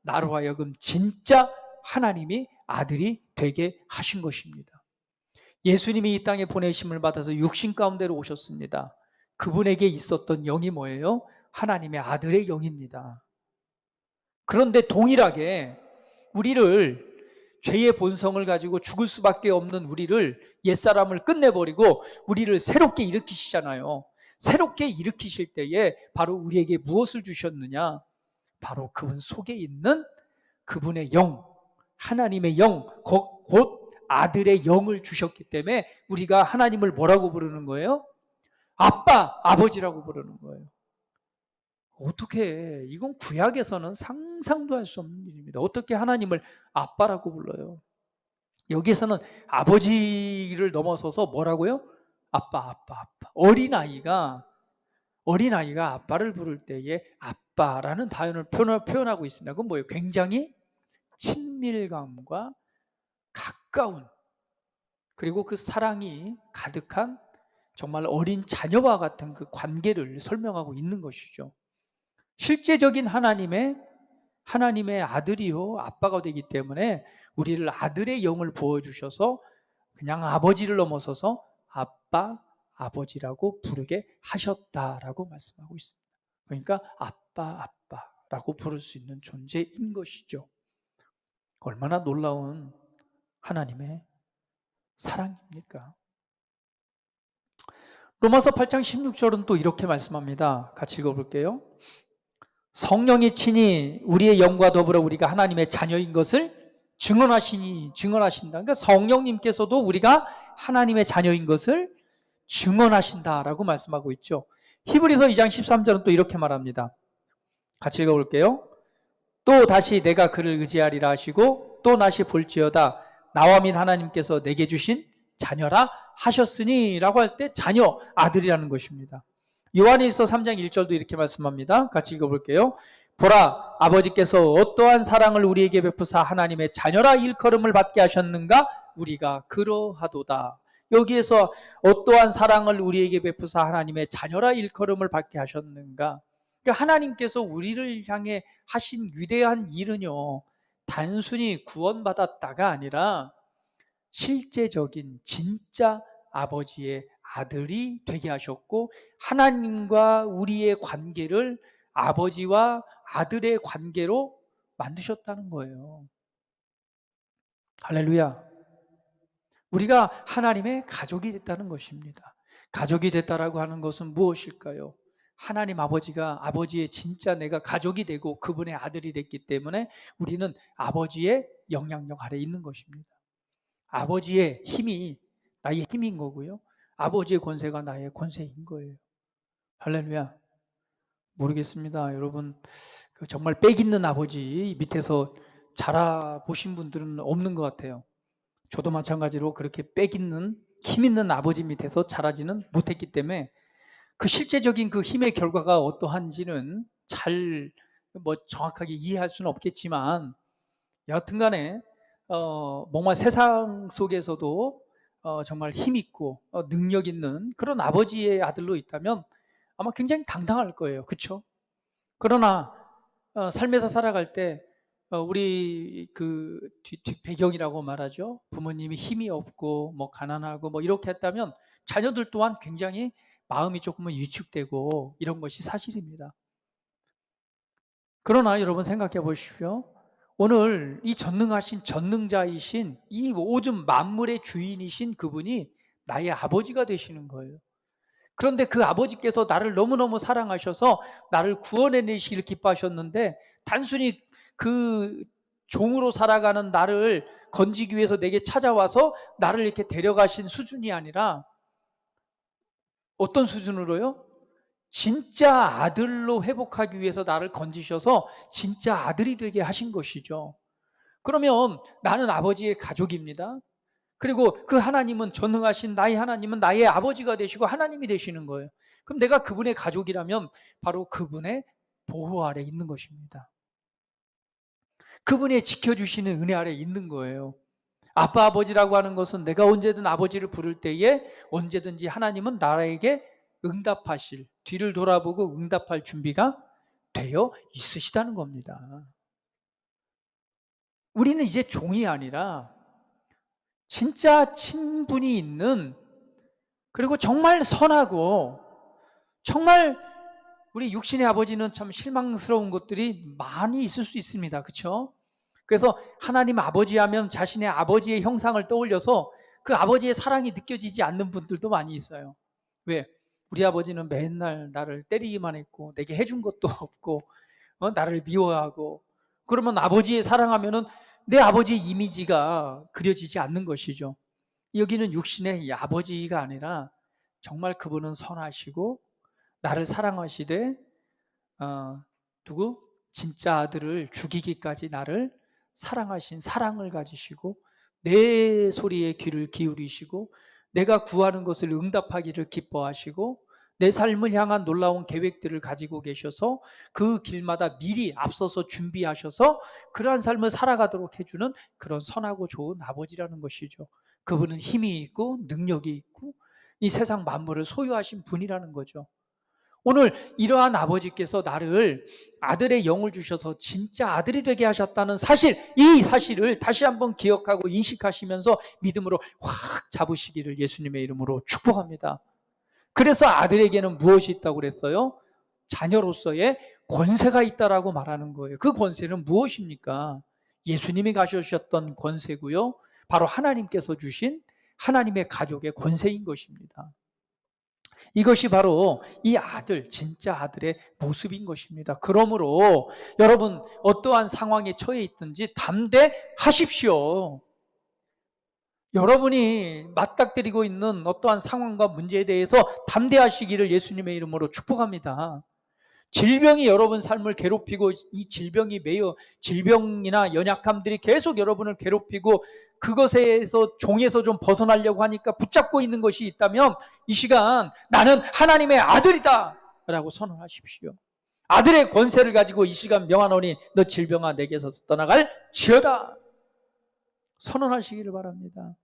나로 하여금 진짜 하나님이 아들이 되게 하신 것입니다. 예수님이 이 땅에 보내심을 받아서 육신 가운데로 오셨습니다. 그분에게 있었던 영이 뭐예요? 하나님의 아들의 영입니다. 그런데 동일하게 우리를, 죄의 본성을 가지고 죽을 수밖에 없는 우리를, 옛사람을 끝내버리고 우리를 새롭게 일으키시잖아요. 새롭게 일으키실 때에 바로 우리에게 무엇을 주셨느냐? 바로 그분 속에 있는 그분의 영, 하나님의 영, 곧 아들의 영을 주셨기 때문에 우리가 하나님을 뭐라고 부르는 거예요? 아빠, 아버지라고 부르는 거예요. 어떻게, 이건 구약에서는 상상도 할 수 없는 일입니다. 어떻게 하나님을 아빠라고 불러요? 여기에서는 아버지를 넘어서서 뭐라고요? 아빠, 아빠, 아빠. 어린아이가 아빠를 부를 때에 아빠라는 단어를 표현하고 있습니다. 그건 뭐예요? 굉장히 친밀감과 가까운, 그리고 그 사랑이 가득한 정말 어린 자녀와 같은 그 관계를 설명하고 있는 것이죠. 실제적인 하나님의 아들이요 아빠가 되기 때문에 우리를 아들의 영을 부어주셔서 그냥 아버지를 넘어서서 아빠, 아버지라고 부르게 하셨다라고 말씀하고 있습니다. 그러니까 아빠, 아빠라고 부를 수 있는 존재인 것이죠. 얼마나 놀라운 하나님의 사랑입니까? 로마서 8장 16절은 또 이렇게 말씀합니다. 같이 읽어볼게요. 성령이 친히 우리의 영과 더불어 우리가 하나님의 자녀인 것을 증언하신다. 그러니까 성령님께서도 우리가 하나님의 자녀인 것을 증언하신다라고 말씀하고 있죠. 히브리서 2장 13절은 또 이렇게 말합니다. 같이 읽어볼게요. 또 다시 내가 그를 의지하리라 하시고 또 다시 볼지어다 나와 및 하나님께서 내게 주신 자녀라 하셨으니 라고 할 때 자녀, 아들이라는 것입니다. 요한일서 3장 1절도 이렇게 말씀합니다. 같이 읽어볼게요. 보라, 아버지께서 어떠한 사랑을 우리에게 베푸사 하나님의 자녀라 일컬음을 받게 하셨는가? 우리가 그러하도다. 여기에서 어떠한 사랑을 우리에게 베푸사 하나님의 자녀라 일컬음을 받게 하셨는가? 그러니까 하나님께서 우리를 향해 하신 위대한 일은요, 단순히 구원받았다가 아니라 실제적인 진짜 아버지의 아들이 되게 하셨고, 하나님과 우리의 관계를 아버지와 아들의 관계로 만드셨다는 거예요. 할렐루야. 우리가 하나님의 가족이 됐다는 것입니다. 가족이 됐다라고 하는 것은 무엇일까요? 하나님 아버지가, 아버지의 진짜 내가 가족이 되고 그분의 아들이 됐기 때문에 우리는 아버지의 영향력 아래에 있는 것입니다. 아버지의 힘이 나의 힘인 거고요, 아버지의 권세가 나의 권세인 거예요. 할렐루야. 모르겠습니다. 여러분, 정말 빽 있는 아버지 밑에서 자라보신 분들은 없는 것 같아요. 저도 마찬가지로 그렇게 빽 있는, 힘 있는 아버지 밑에서 자라지는 못했기 때문에 그 실제적인 그 힘의 결과가 어떠한지는 잘 정확하게 이해할 수는 없겠지만, 여하튼 간에 뭔가 세상 속에서도 정말 힘 있고 능력 있는 그런 아버지의 아들로 있다면 아마 굉장히 당당할 거예요. 그렇죠? 그러나 삶에서 살아갈 때 우리 그 배경이라고 말하죠. 부모님이 힘이 없고 뭐 가난하고 뭐 이렇게 했다면 자녀들 또한 굉장히 마음이 조금은 위축되고 이런 것이 사실입니다. 그러나 여러분 생각해 보십시오. 오늘 이 전능하신 전능자이신 이 모든 만물의 주인이신 그분이 나의 아버지가 되시는 거예요. 그런데 그 아버지께서 나를 너무너무 사랑하셔서 나를 구원해내시기를 기뻐하셨는데, 단순히 그 종으로 살아가는 나를 건지기 위해서 내게 찾아와서 나를 이렇게 데려가신 수준이 아니라 어떤 수준으로요? 진짜 아들로 회복하기 위해서 나를 건지셔서 진짜 아들이 되게 하신 것이죠. 그러면 나는 아버지의 가족입니다. 그리고 그 하나님은, 전능하신 나의 하나님은 나의 아버지가 되시고 하나님이 되시는 거예요. 그럼 내가 그분의 가족이라면 바로 그분의 보호 아래 있는 것입니다. 그분의 지켜주시는 은혜 아래 있는 거예요. 아빠 아버지라고 하는 것은 내가 언제든 아버지를 부를 때에 언제든지 하나님은 나에게 응답하실, 뒤를 돌아보고 응답할 준비가 되어 있으시다는 겁니다. 우리는 이제 종이 아니라 진짜 친분이 있는, 그리고 정말 선하고, 정말 우리 육신의 아버지는 참 실망스러운 것들이 많이 있을 수 있습니다. 그렇죠? 그래서 하나님 아버지 하면 자신의 아버지의 형상을 떠올려서 그 아버지의 사랑이 느껴지지 않는 분들도 많이 있어요. 왜? 우리 아버지는 맨날 나를 때리기만 했고 내게 해준 것도 없고 나를 미워하고, 그러면 아버지의 사랑하면은 내 아버지의 이미지가 그려지지 않는 것이죠. 여기는 육신의 이 아버지가 아니라 정말 그분은 선하시고 나를 사랑하시되 누구? 진짜 아들을 죽이기까지 나를 사랑하신 사랑을 가지시고 내 소리에 귀를 기울이시고 내가 구하는 것을 응답하기를 기뻐하시고 내 삶을 향한 놀라운 계획들을 가지고 계셔서 그 길마다 미리 앞서서 준비하셔서 그러한 삶을 살아가도록 해주는 그런 선하고 좋은 아버지라는 것이죠. 그분은 힘이 있고 능력이 있고 이 세상 만물을 소유하신 분이라는 거죠. 오늘 이러한 아버지께서 나를 아들의 영을 주셔서 진짜 아들이 되게 하셨다는 사실, 이 사실을 다시 한번 기억하고 인식하시면서 믿음으로 확 잡으시기를 예수님의 이름으로 축복합니다. 그래서 아들에게는 무엇이 있다고 그랬어요? 자녀로서의 권세가 있다라고 말하는 거예요. 그 권세는 무엇입니까? 예수님이 가져오셨던 권세고요. 바로 하나님께서 주신 하나님의 가족의 권세인 것입니다. 이것이 바로 이 아들, 진짜 아들의 모습인 것입니다. 그러므로 여러분 어떠한 상황에 처해 있든지 담대하십시오. 여러분이 맞닥뜨리고 있는 어떠한 상황과 문제에 대해서 담대하시기를 예수님의 이름으로 축복합니다. 질병이 여러분 삶을 괴롭히고 이 질병이 매여 질병이나 연약함들이 계속 여러분을 괴롭히고 그것에서 종에서 좀 벗어나려고 하니까 붙잡고 있는 것이 있다면 이 시간 나는 하나님의 아들이다 라고 선언하십시오. 아들의 권세를 가지고 이 시간 명하노니 너 질병아 내게서 떠나갈 지어다 선언하시기를 바랍니다.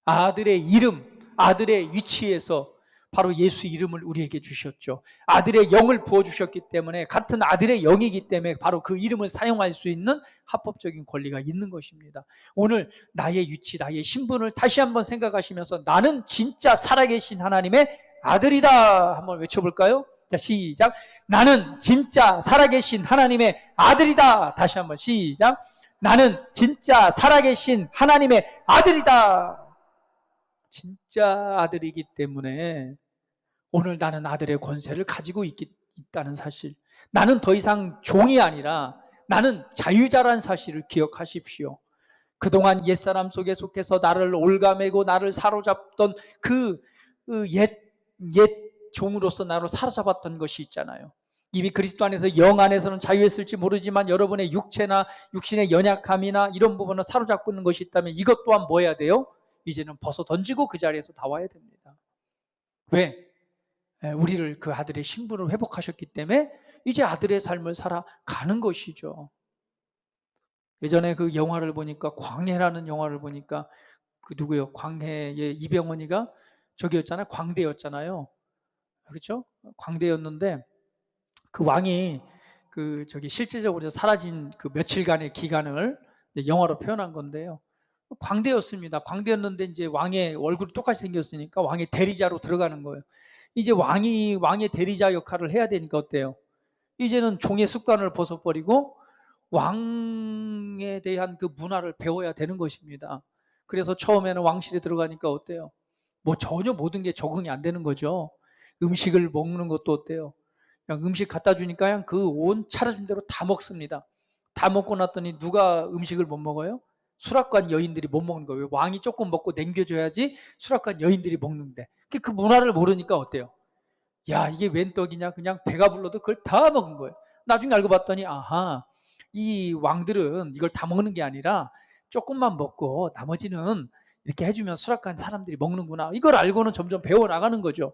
아들의 이름, 아들의 위치에서 바로 예수 이름을 우리에게 주셨죠. 아들의 영을 부어주셨기 때문에, 같은 아들의 영이기 때문에 바로 그 이름을 사용할 수 있는 합법적인 권리가 있는 것입니다. 오늘 나의 위치, 나의 신분을 다시 한번 생각하시면서 나는 진짜 살아계신 하나님의 아들이다 한번 외쳐볼까요? 자, 시작. 나는 진짜 살아계신 하나님의 아들이다. 다시 한번 시작. 나는 진짜 살아계신 하나님의 아들이다. 진짜 아들이기 때문에 오늘 나는 아들의 권세를 가지고 있다는 사실, 나는 더 이상 종이 아니라 나는 자유자란 사실을 기억하십시오. 그동안 옛사람 속에 속해서 나를 올가매고 나를 사로잡던 그 옛 종으로서 나를 사로잡았던 것이 있잖아요. 이미 그리스도 안에서 영 안에서는 자유했을지 모르지만 여러분의 육체나 육신의 연약함이나 이런 부분을 사로잡고 있는 것이 있다면 이것 또한 뭐 해야 돼요? 이제는 벗어 던지고 그 자리에서 나와야 됩니다. 왜? 우리를 그 아들의 신분을 회복하셨기 때문에 이제 아들의 삶을 살아가는 것이죠. 예전에 그 영화를 보니까, 광해라는 영화를 보니까 그 누구요? 광해의 이병헌이가 저기였잖아요. 광대였잖아요. 그렇죠? 광대였는데 그 왕이 그 저기 실제적으로 사라진 그 며칠간의 기간을 영화로 표현한 건데요. 광대였습니다. 광대였는데 이제 왕의 얼굴이 똑같이 생겼으니까 왕의 대리자로 들어가는 거예요. 이제 왕의 대리자 역할을 해야 되니까 어때요? 이제는 종의 습관을 벗어버리고 왕에 대한 그 문화를 배워야 되는 것입니다. 그래서 처음에는 왕실에 들어가니까 어때요? 뭐 전혀 모든 게 적응이 안 되는 거죠. 음식을 먹는 것도 어때요? 그냥 음식 갖다 주니까 그냥 그 온 차려준 대로 다 먹습니다. 다 먹고 났더니 누가 음식을 못 먹어요? 수락관 여인들이 못 먹는 거예요. 왕이 조금 먹고 남겨줘야지 수락관 여인들이 먹는데 그 문화를 모르니까 어때요? 야, 이게 웬 떡이냐? 그냥 배가 불러도 그걸 다 먹은 거예요. 나중에 알고 봤더니 아하, 이 왕들은 이걸 다 먹는 게 아니라 조금만 먹고 나머지는 이렇게 해주면 수락관 사람들이 먹는구나. 이걸 알고는 점점 배워나가는 거죠.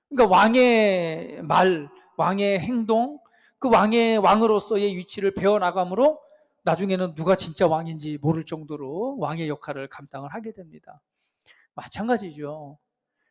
그러니까 왕의 말, 왕의 행동, 그 왕으로서의 위치를 배워나감으로 나중에는 누가 진짜 왕인지 모를 정도로 왕의 역할을 감당을 하게 됩니다. 마찬가지죠.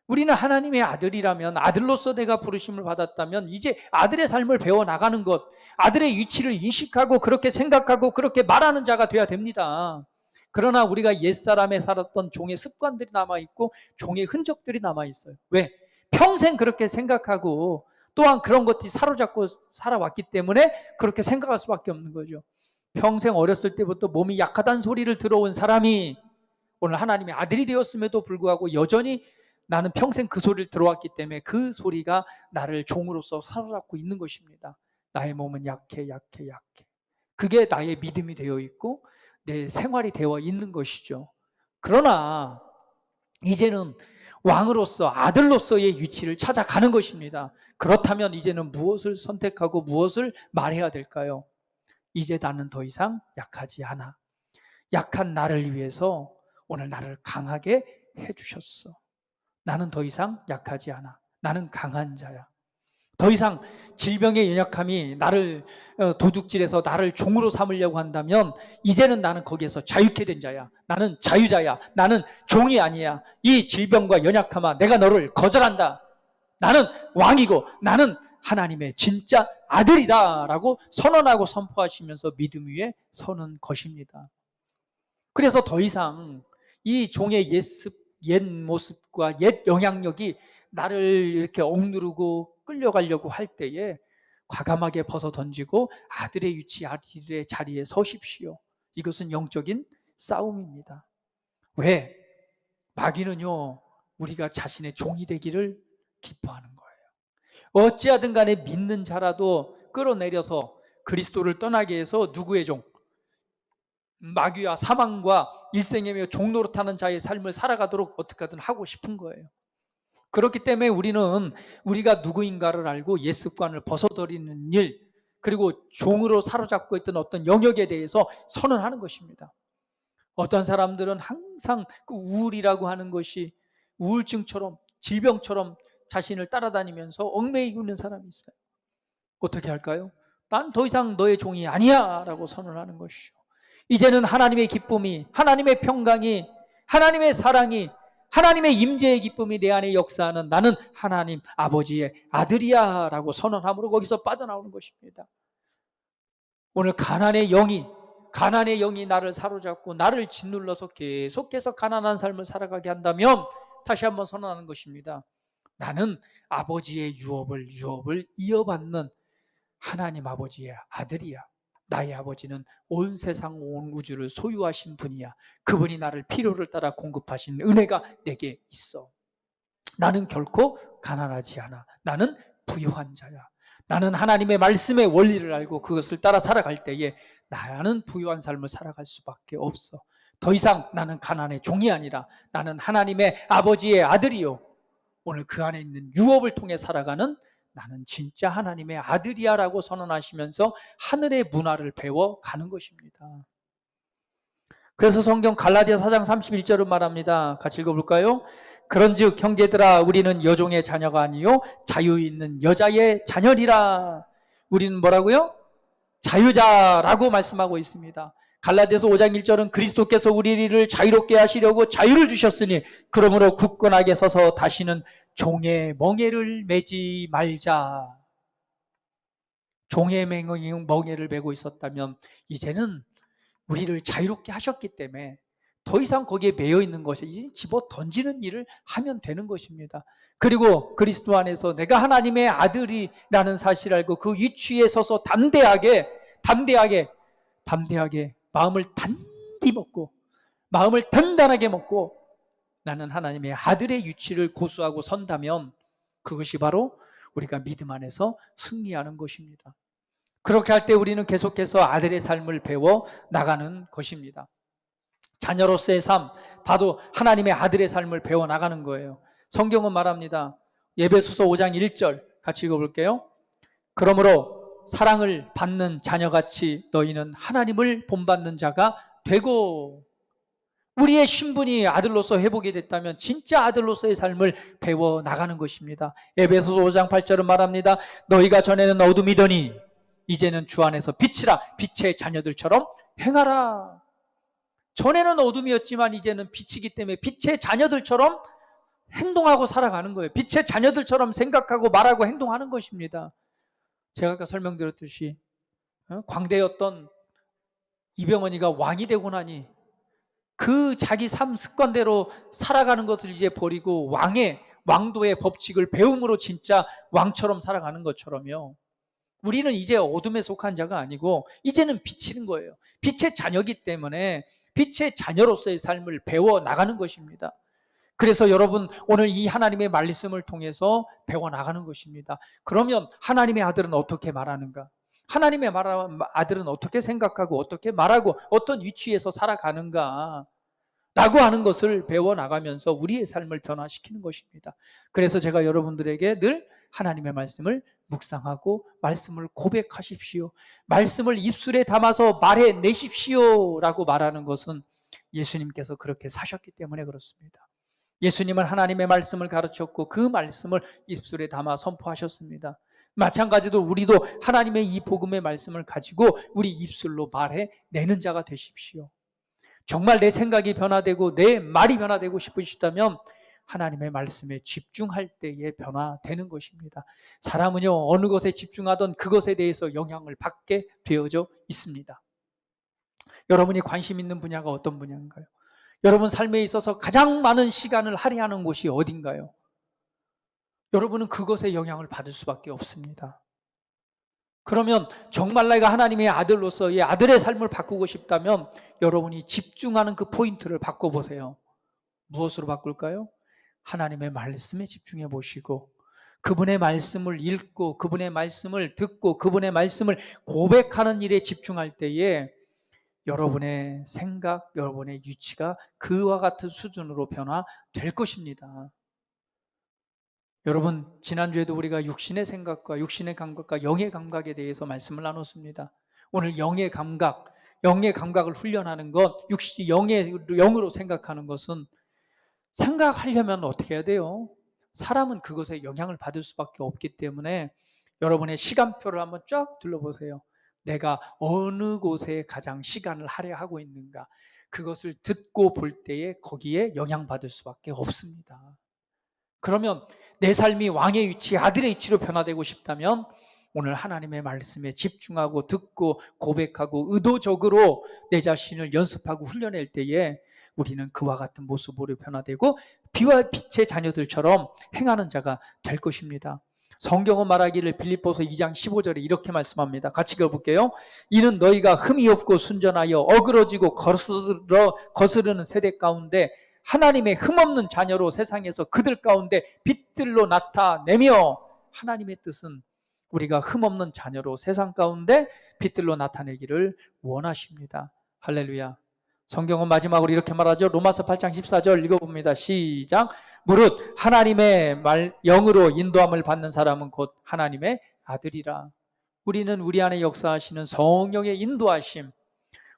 우리는 하나님의 아들이라면, 아들로서 내가 부르심을 받았다면 이제 아들의 삶을 배워나가는 것, 아들의 위치를 인식하고 그렇게 생각하고 그렇게 말하는 자가 돼야 됩니다. 그러나 우리가 옛사람에 살았던 종의 습관들이 남아있고 종의 흔적들이 남아있어요. 왜? 평생 그렇게 생각하고 또한 그런 것들이 사로잡고 살아왔기 때문에 그렇게 생각할 수밖에 없는 거죠. 평생 어렸을 때부터 몸이 약하다는 소리를 들어온 사람이 오늘 하나님의 아들이 되었음에도 불구하고 여전히 나는 평생 그 소리를 들어왔기 때문에 그 소리가 나를 종으로서 사로잡고 있는 것입니다. 나의 몸은 약해. 그게 나의 믿음이 되어 있고 내 생활이 되어 있는 것이죠. 그러나 이제는 왕으로서, 아들로서의 위치를 찾아가는 것입니다. 그렇다면 이제는 무엇을 선택하고 무엇을 말해야 될까요? 이제 나는 더 이상 약하지 않아. 약한 나를 위해서 오늘 나를 강하게 해주셨어. 나는 더 이상 약하지 않아. 나는 강한 자야. 더 이상 질병의 연약함이 나를 도둑질해서 나를 종으로 삼으려고 한다면 이제는 나는 거기에서 자유케 된 자야. 나는 자유자야. 나는 종이 아니야. 이 질병과 연약함아, 내가 너를 거절한다. 나는 왕이고 나는 하나님의 진짜 아들이다 라고 선언하고 선포하시면서 믿음 위에 서는 것입니다. 그래서 더 이상 이 종의 옛 모습과 옛 영향력이 나를 이렇게 억누르고 끌려가려고 할 때에 과감하게 벗어 던지고 아들의 위치, 아들의 자리에 서십시오. 이것은 영적인 싸움입니다. 왜? 마귀는요, 우리가 자신의 종이 되기를 기뻐하는 거예요. 어찌하든 간에 믿는 자라도 끌어내려서 그리스도를 떠나게 해서 누구의 종? 마귀와 사망과 일생애며 종노릇하는 자의 삶을 살아가도록 어떻게 하든 하고 싶은 거예요. 그렇기 때문에 우리는 우리가 누구인가를 알고 옛 습관을 벗어버리는 일, 그리고 종으로 사로잡고 있던 어떤 영역에 대해서 선언하는 것입니다. 어떤 사람들은 항상 그 우울이라고 하는 것이 우울증처럼, 질병처럼 자신을 따라다니면서 얽매이고 있는 사람이 있어요. 어떻게 할까요? 난 더 이상 너의 종이 아니야 라고 선언하는 것이죠. 이제는 하나님의 기쁨이, 하나님의 평강이, 하나님의 사랑이, 하나님의 임재의 기쁨이 내 안에 역사하는 나는 하나님 아버지의 아들이야 라고 선언함으로 거기서 빠져나오는 것입니다. 오늘 가난의 영이 나를 사로잡고 나를 짓눌러서 계속해서 가난한 삶을 살아가게 한다면 다시 한번 선언하는 것입니다. 나는 아버지의 유업을 이어받는 하나님 아버지의 아들이야. 나의 아버지는 온 세상 온 우주를 소유하신 분이야. 그분이 나를 필요를 따라 공급하신 은혜가 내게 있어. 나는 결코 가난하지 않아. 나는 부유한 자야. 나는 하나님의 말씀의 원리를 알고 그것을 따라 살아갈 때에 나는 부유한 삶을 살아갈 수밖에 없어. 더 이상 나는 가난의 종이 아니라 나는 하나님의 아버지의 아들이요. 오늘 그 안에 있는 유업을 통해 살아가는 나는 진짜 하나님의 아들이야 라고 선언하시면서 하늘의 문화를 배워가는 것입니다. 그래서 성경 갈라디아 4장 31절은 말합니다. 같이 읽어볼까요? 그런즉 형제들아 우리는 여종의 자녀가 아니요 자유 있는 여자의 자녀리라. 우리는 뭐라고요? 자유자라고 말씀하고 있습니다. 갈라디아서 5장 1절은 그리스도께서 우리를 자유롭게 하시려고 자유를 주셨으니 그러므로 굳건하게 서서 다시는 종의 멍에를 매지 말자. 종의 멍에를 매고 있었다면 이제는 우리를 자유롭게 하셨기 때문에 더 이상 거기에 매여 있는 것이 이제 집어 던지는 일을 하면 되는 것입니다. 그리고 그리스도 안에서 내가 하나님의 아들이라는 사실을 알고 그 위치에 서서 담대하게 마음을 단디 먹고 마음을 단단하게 먹고 나는 하나님의 아들의 위치를 고수하고 선다면 그것이 바로 우리가 믿음 안에서 승리하는 것입니다. 그렇게 할 때 우리는 계속해서 아들의 삶을 배워 나가는 것입니다. 자녀로서의 삶, 바로 하나님의 아들의 삶을 배워 나가는 거예요. 성경은 말합니다. 에베소서 5장 1절 같이 읽어볼게요. 그러므로 사랑을 받는 자녀같이 너희는 하나님을 본받는 자가 되고. 우리의 신분이 아들로서 회복이 됐다면 진짜 아들로서의 삶을 배워 나가는 것입니다. 에베소서 5장 8절은 말합니다. 너희가 전에는 어둠이더니 이제는 주 안에서 빛이라. 빛의 자녀들처럼 행하라. 전에는 어둠이었지만 이제는 빛이기 때문에 빛의 자녀들처럼 행동하고 살아가는 거예요. 빛의 자녀들처럼 생각하고 말하고 행동하는 것입니다. 제가 아까 설명드렸듯이 광대였던 이병헌이가 왕이 되고 나니 그 자기 삶 습관대로 살아가는 것을 이제 버리고 왕도의 법칙을 배움으로 진짜 왕처럼 살아가는 것처럼요. 우리는 이제 어둠에 속한 자가 아니고 이제는 빛인 거예요. 빛의 자녀이기 때문에 빛의 자녀로서의 삶을 배워 나가는 것입니다. 그래서 여러분 오늘 이 하나님의 말씀을 통해서 배워 나가는 것입니다. 그러면 하나님의 아들은 어떻게 말하는가? 하나님의 아들은 어떻게 생각하고 어떻게 말하고 어떤 위치에서 살아가는가? 라고 하는 것을 배워 나가면서 우리의 삶을 변화시키는 것입니다. 그래서 제가 여러분들에게 늘 하나님의 말씀을 묵상하고 말씀을 고백하십시오. 말씀을 입술에 담아서 말해내십시오 라고 말하는 것은 예수님께서 그렇게 사셨기 때문에 그렇습니다. 예수님은 하나님의 말씀을 가르쳤고 그 말씀을 입술에 담아 선포하셨습니다. 마찬가지로 우리도 하나님의 이 복음의 말씀을 가지고 우리 입술로 말해내는 자가 되십시오. 정말 내 생각이 변화되고 내 말이 변화되고 싶으시다면 하나님의 말씀에 집중할 때에 변화되는 것입니다. 사람은요, 어느 것에 집중하던 그것에 대해서 영향을 받게 되어져 있습니다. 여러분이 관심 있는 분야가 어떤 분야인가요? 여러분 삶에 있어서 가장 많은 시간을 할애하는 곳이 어딘가요? 여러분은 그것에 영향을 받을 수밖에 없습니다. 그러면 정말 내가 하나님의 아들로서 이 아들의 삶을 바꾸고 싶다면 여러분이 집중하는 그 포인트를 바꿔보세요. 무엇으로 바꿀까요? 하나님의 말씀에 집중해 보시고 그분의 말씀을 읽고 그분의 말씀을 듣고 그분의 말씀을 고백하는 일에 집중할 때에 여러분의 생각, 여러분의 위치가 그와 같은 수준으로 변화될 것입니다. 여러분, 지난주에도 우리가 육신의 생각과 육신의 감각과 영의 감각에 대해서 말씀을 나눴습니다. 오늘 영의 감각을 훈련하는 것, 영으로 생각하는 것은 생각하려면 어떻게 해야 돼요? 사람은 그것에 영향을 받을 수밖에 없기 때문에 여러분의 시간표를 한번 쫙 둘러보세요. 내가 어느 곳에 가장 시간을 할애하고 있는가? 그것을 듣고 볼 때에 거기에 영향받을 수밖에 없습니다. 그러면 내 삶이 왕의 위치, 아들의 위치로 변화되고 싶다면 오늘 하나님의 말씀에 집중하고 듣고 고백하고 의도적으로 내 자신을 연습하고 훈련할 때에 우리는 그와 같은 모습으로 변화되고 비와 빛의 자녀들처럼 행하는 자가 될 것입니다. 성경은 말하기를 빌립보서 2장 15절에 이렇게 말씀합니다. 같이 읽어볼게요. 이는 너희가 흠이 없고 순전하여 어그러지고 거스르는 세대 가운데 하나님의 흠없는 자녀로 세상에서 그들 가운데 빛들로 나타내며, 하나님의 뜻은 우리가 흠없는 자녀로 세상 가운데 빛들로 나타내기를 원하십니다. 할렐루야. 성경은 마지막으로 이렇게 말하죠. 로마서 8장 14절 읽어봅니다. 시작. 무릇 하나님의 영으로 인도함을 받는 사람은 곧 하나님의 아들이라. 우리는 우리 안에 역사하시는 성령의 인도하심,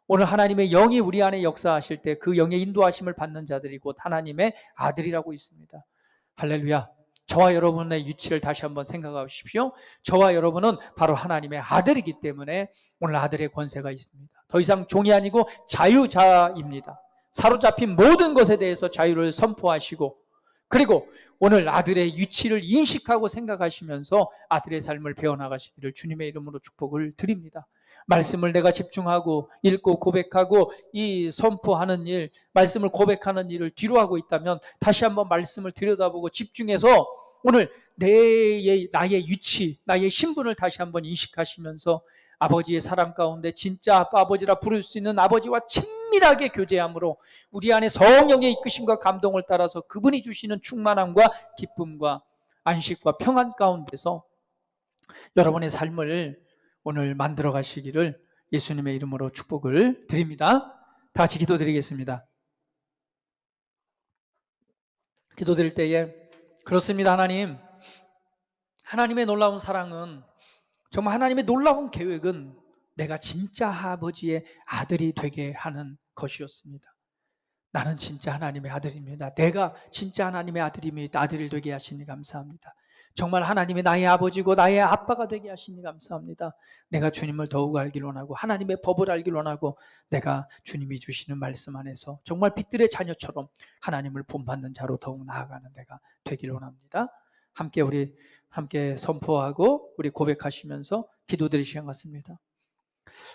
오늘 하나님의 영이 우리 안에 역사하실 때 그 영의 인도하심을 받는 자들이 곧 하나님의 아들이라고 있습니다. 할렐루야. 저와 여러분의 위치를 다시 한번 생각하십시오. 저와 여러분은 바로 하나님의 아들이기 때문에 오늘 아들의 권세가 있습니다. 더 이상 종이 아니고 자유자입니다. 사로잡힌 모든 것에 대해서 자유를 선포하시고, 그리고 오늘 아들의 위치를 인식하고 생각하시면서 아들의 삶을 배워나가시기를 주님의 이름으로 축복을 드립니다. 말씀을 내가 집중하고 읽고 고백하고 이 선포하는 일, 말씀을 고백하는 일을 뒤로 하고 있다면 다시 한번 말씀을 들여다보고 집중해서 오늘 나의 위치, 나의 신분을 다시 한번 인식하시면서 아버지의 사랑 가운데 진짜 아빠 아버지라 부를 수 있는 아버지와 친밀하게 교제함으로 우리 안에 성령의 이끄심과 감동을 따라서 그분이 주시는 충만함과 기쁨과 안식과 평안 가운데서 여러분의 삶을 오늘 만들어 가시기를 예수님의 이름으로 축복을 드립니다. 다 같이 기도드리겠습니다. 기도드릴 때에 그렇습니다. 하나님의 놀라운 사랑은, 정말 하나님의 놀라운 계획은 내가 진짜 아버지의 아들이 되게 하는 것이었습니다. 나는 진짜 하나님의 아들입니다. 내가 진짜 하나님의 아들입니다. 아들이 되게 하시니 감사합니다. 정말 하나님이 나의 아버지고 나의 아빠가 되게 하시니 감사합니다. 내가 주님을 더욱 알기를 원하고 하나님의 법을 알기를 원하고 내가 주님이 주시는 말씀 안에서 정말 빛들의 자녀처럼 하나님을 본받는 자로 더욱 나아가는 내가 되기를 원합니다. 우리 함께 선포하고 우리 고백하시면서 기도드릴 시간 같습니다.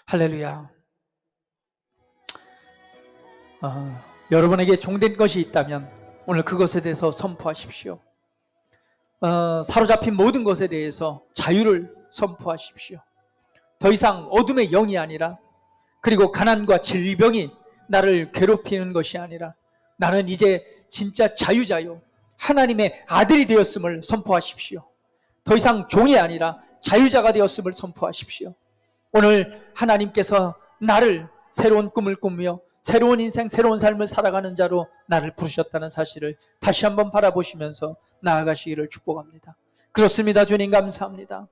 할렐루야. 여러분에게 종된 것이 있다면 오늘 그것에 대해서 선포하십시오. 사로잡힌 모든 것에 대해서 자유를 선포하십시오. 더 이상 어둠의 영이 아니라, 그리고 가난과 질병이 나를 괴롭히는 것이 아니라 나는 이제 진짜 자유자요 하나님의 아들이 되었음을 선포하십시오. 더 이상 종이 아니라 자유자가 되었음을 선포하십시오. 오늘 하나님께서 나를 새로운 꿈을 꾸며 새로운 인생, 새로운 삶을 살아가는 자로 나를 부르셨다는 사실을 다시 한번 바라보시면서 나아가시기를 축복합니다. 그렇습니다. 주님 감사합니다.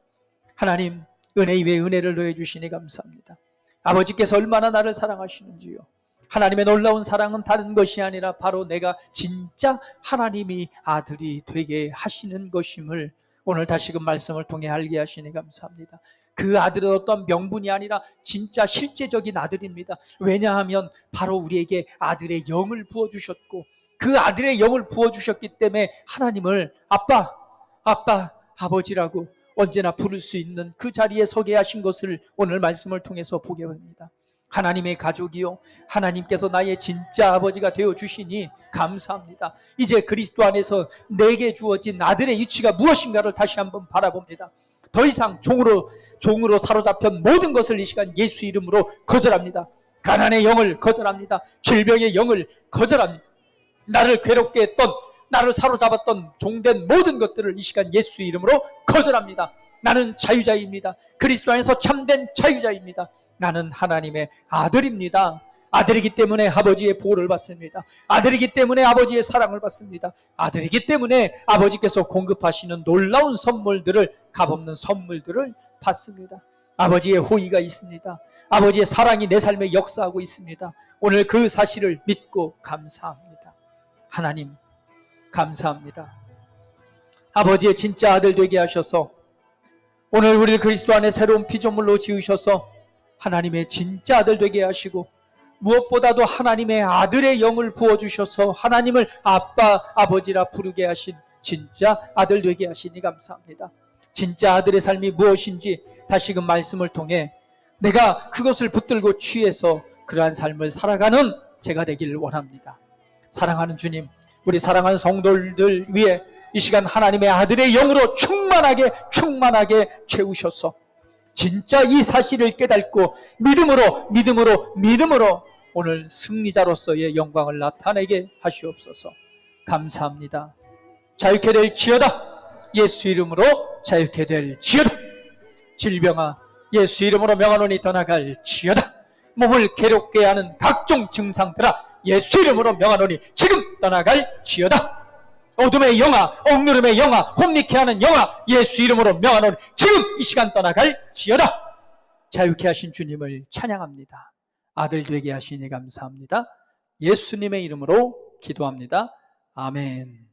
하나님 은혜 위에 은혜를 더해주시니 감사합니다. 아버지께서 얼마나 나를 사랑하시는지요. 하나님의 놀라운 사랑은 다른 것이 아니라 바로 내가 진짜 하나님이 아들이 되게 하시는 것임을 오늘 다시금 말씀을 통해 알게 하시니 감사합니다. 그 아들은 어떤 명분이 아니라 진짜 실제적인 아들입니다. 왜냐하면 바로 우리에게 아들의 영을 부어주셨고 그 아들의 영을 부어주셨기 때문에 하나님을 아빠, 아버지라고 언제나 부를 수 있는 그 자리에 서게 하신 것을 오늘 말씀을 통해서 보게 됩니다. 하나님의 가족이요 하나님께서 나의 진짜 아버지가 되어주시니 감사합니다. 이제 그리스도 안에서 내게 주어진 아들의 위치가 무엇인가를 다시 한번 바라봅니다. 더 이상 종으로 사로잡힌 모든 것을 이 시간 예수 이름으로 거절합니다. 가난의 영을 거절합니다. 질병의 영을 거절합니다. 나를 괴롭게 했던, 나를 사로잡았던 종된 모든 것들을 이 시간 예수 이름으로 거절합니다. 나는 자유자입니다. 그리스도 안에서 참된 자유자입니다. 나는 하나님의 아들입니다. 아들이기 때문에 아버지의 보호를 받습니다. 아들이기 때문에 아버지의 사랑을 받습니다. 아들이기 때문에 아버지께서 공급하시는 놀라운 선물들을, 값없는 선물들을 받습니다. 아버지의 호의가 있습니다. 아버지의 사랑이 내 삶에 역사하고 있습니다. 오늘 그 사실을 믿고 감사합니다. 하나님 감사합니다. 아버지의 진짜 아들 되게 하셔서 오늘 우리를 그리스도 안에 새로운 피조물로 지으셔서 하나님의 진짜 아들 되게 하시고 무엇보다도 하나님의 아들의 영을 부어주셔서 하나님을 아빠, 아버지라 부르게 하신 진짜 아들 되게 하시니 감사합니다. 진짜 아들의 삶이 무엇인지 다시금 말씀을 통해 내가 그것을 붙들고 취해서 그러한 삶을 살아가는 제가 되기를 원합니다. 사랑하는 주님, 우리 사랑하는 성도들 위해 이 시간 하나님의 아들의 영으로 충만하게 채우셔서 진짜 이 사실을 깨닫고 믿음으로 오늘 승리자로서의 영광을 나타내게 하시옵소서. 감사합니다. 자유케 될지어다. 예수 이름으로 자유케 될지어다. 질병아 예수 이름으로 명하노니 떠나갈지어다. 몸을 괴롭게 하는 각종 증상들아 예수 이름으로 명하노니 지금 떠나갈지어다. 어둠의 영아, 억누름의 영아, 혼미케 하는 영아 예수 이름으로 명하노니 지금 이 시간 떠나갈지어다. 자유케 하신 주님을 찬양합니다. 아들 되게 하시니 감사합니다. 예수님의 이름으로 기도합니다. 아멘.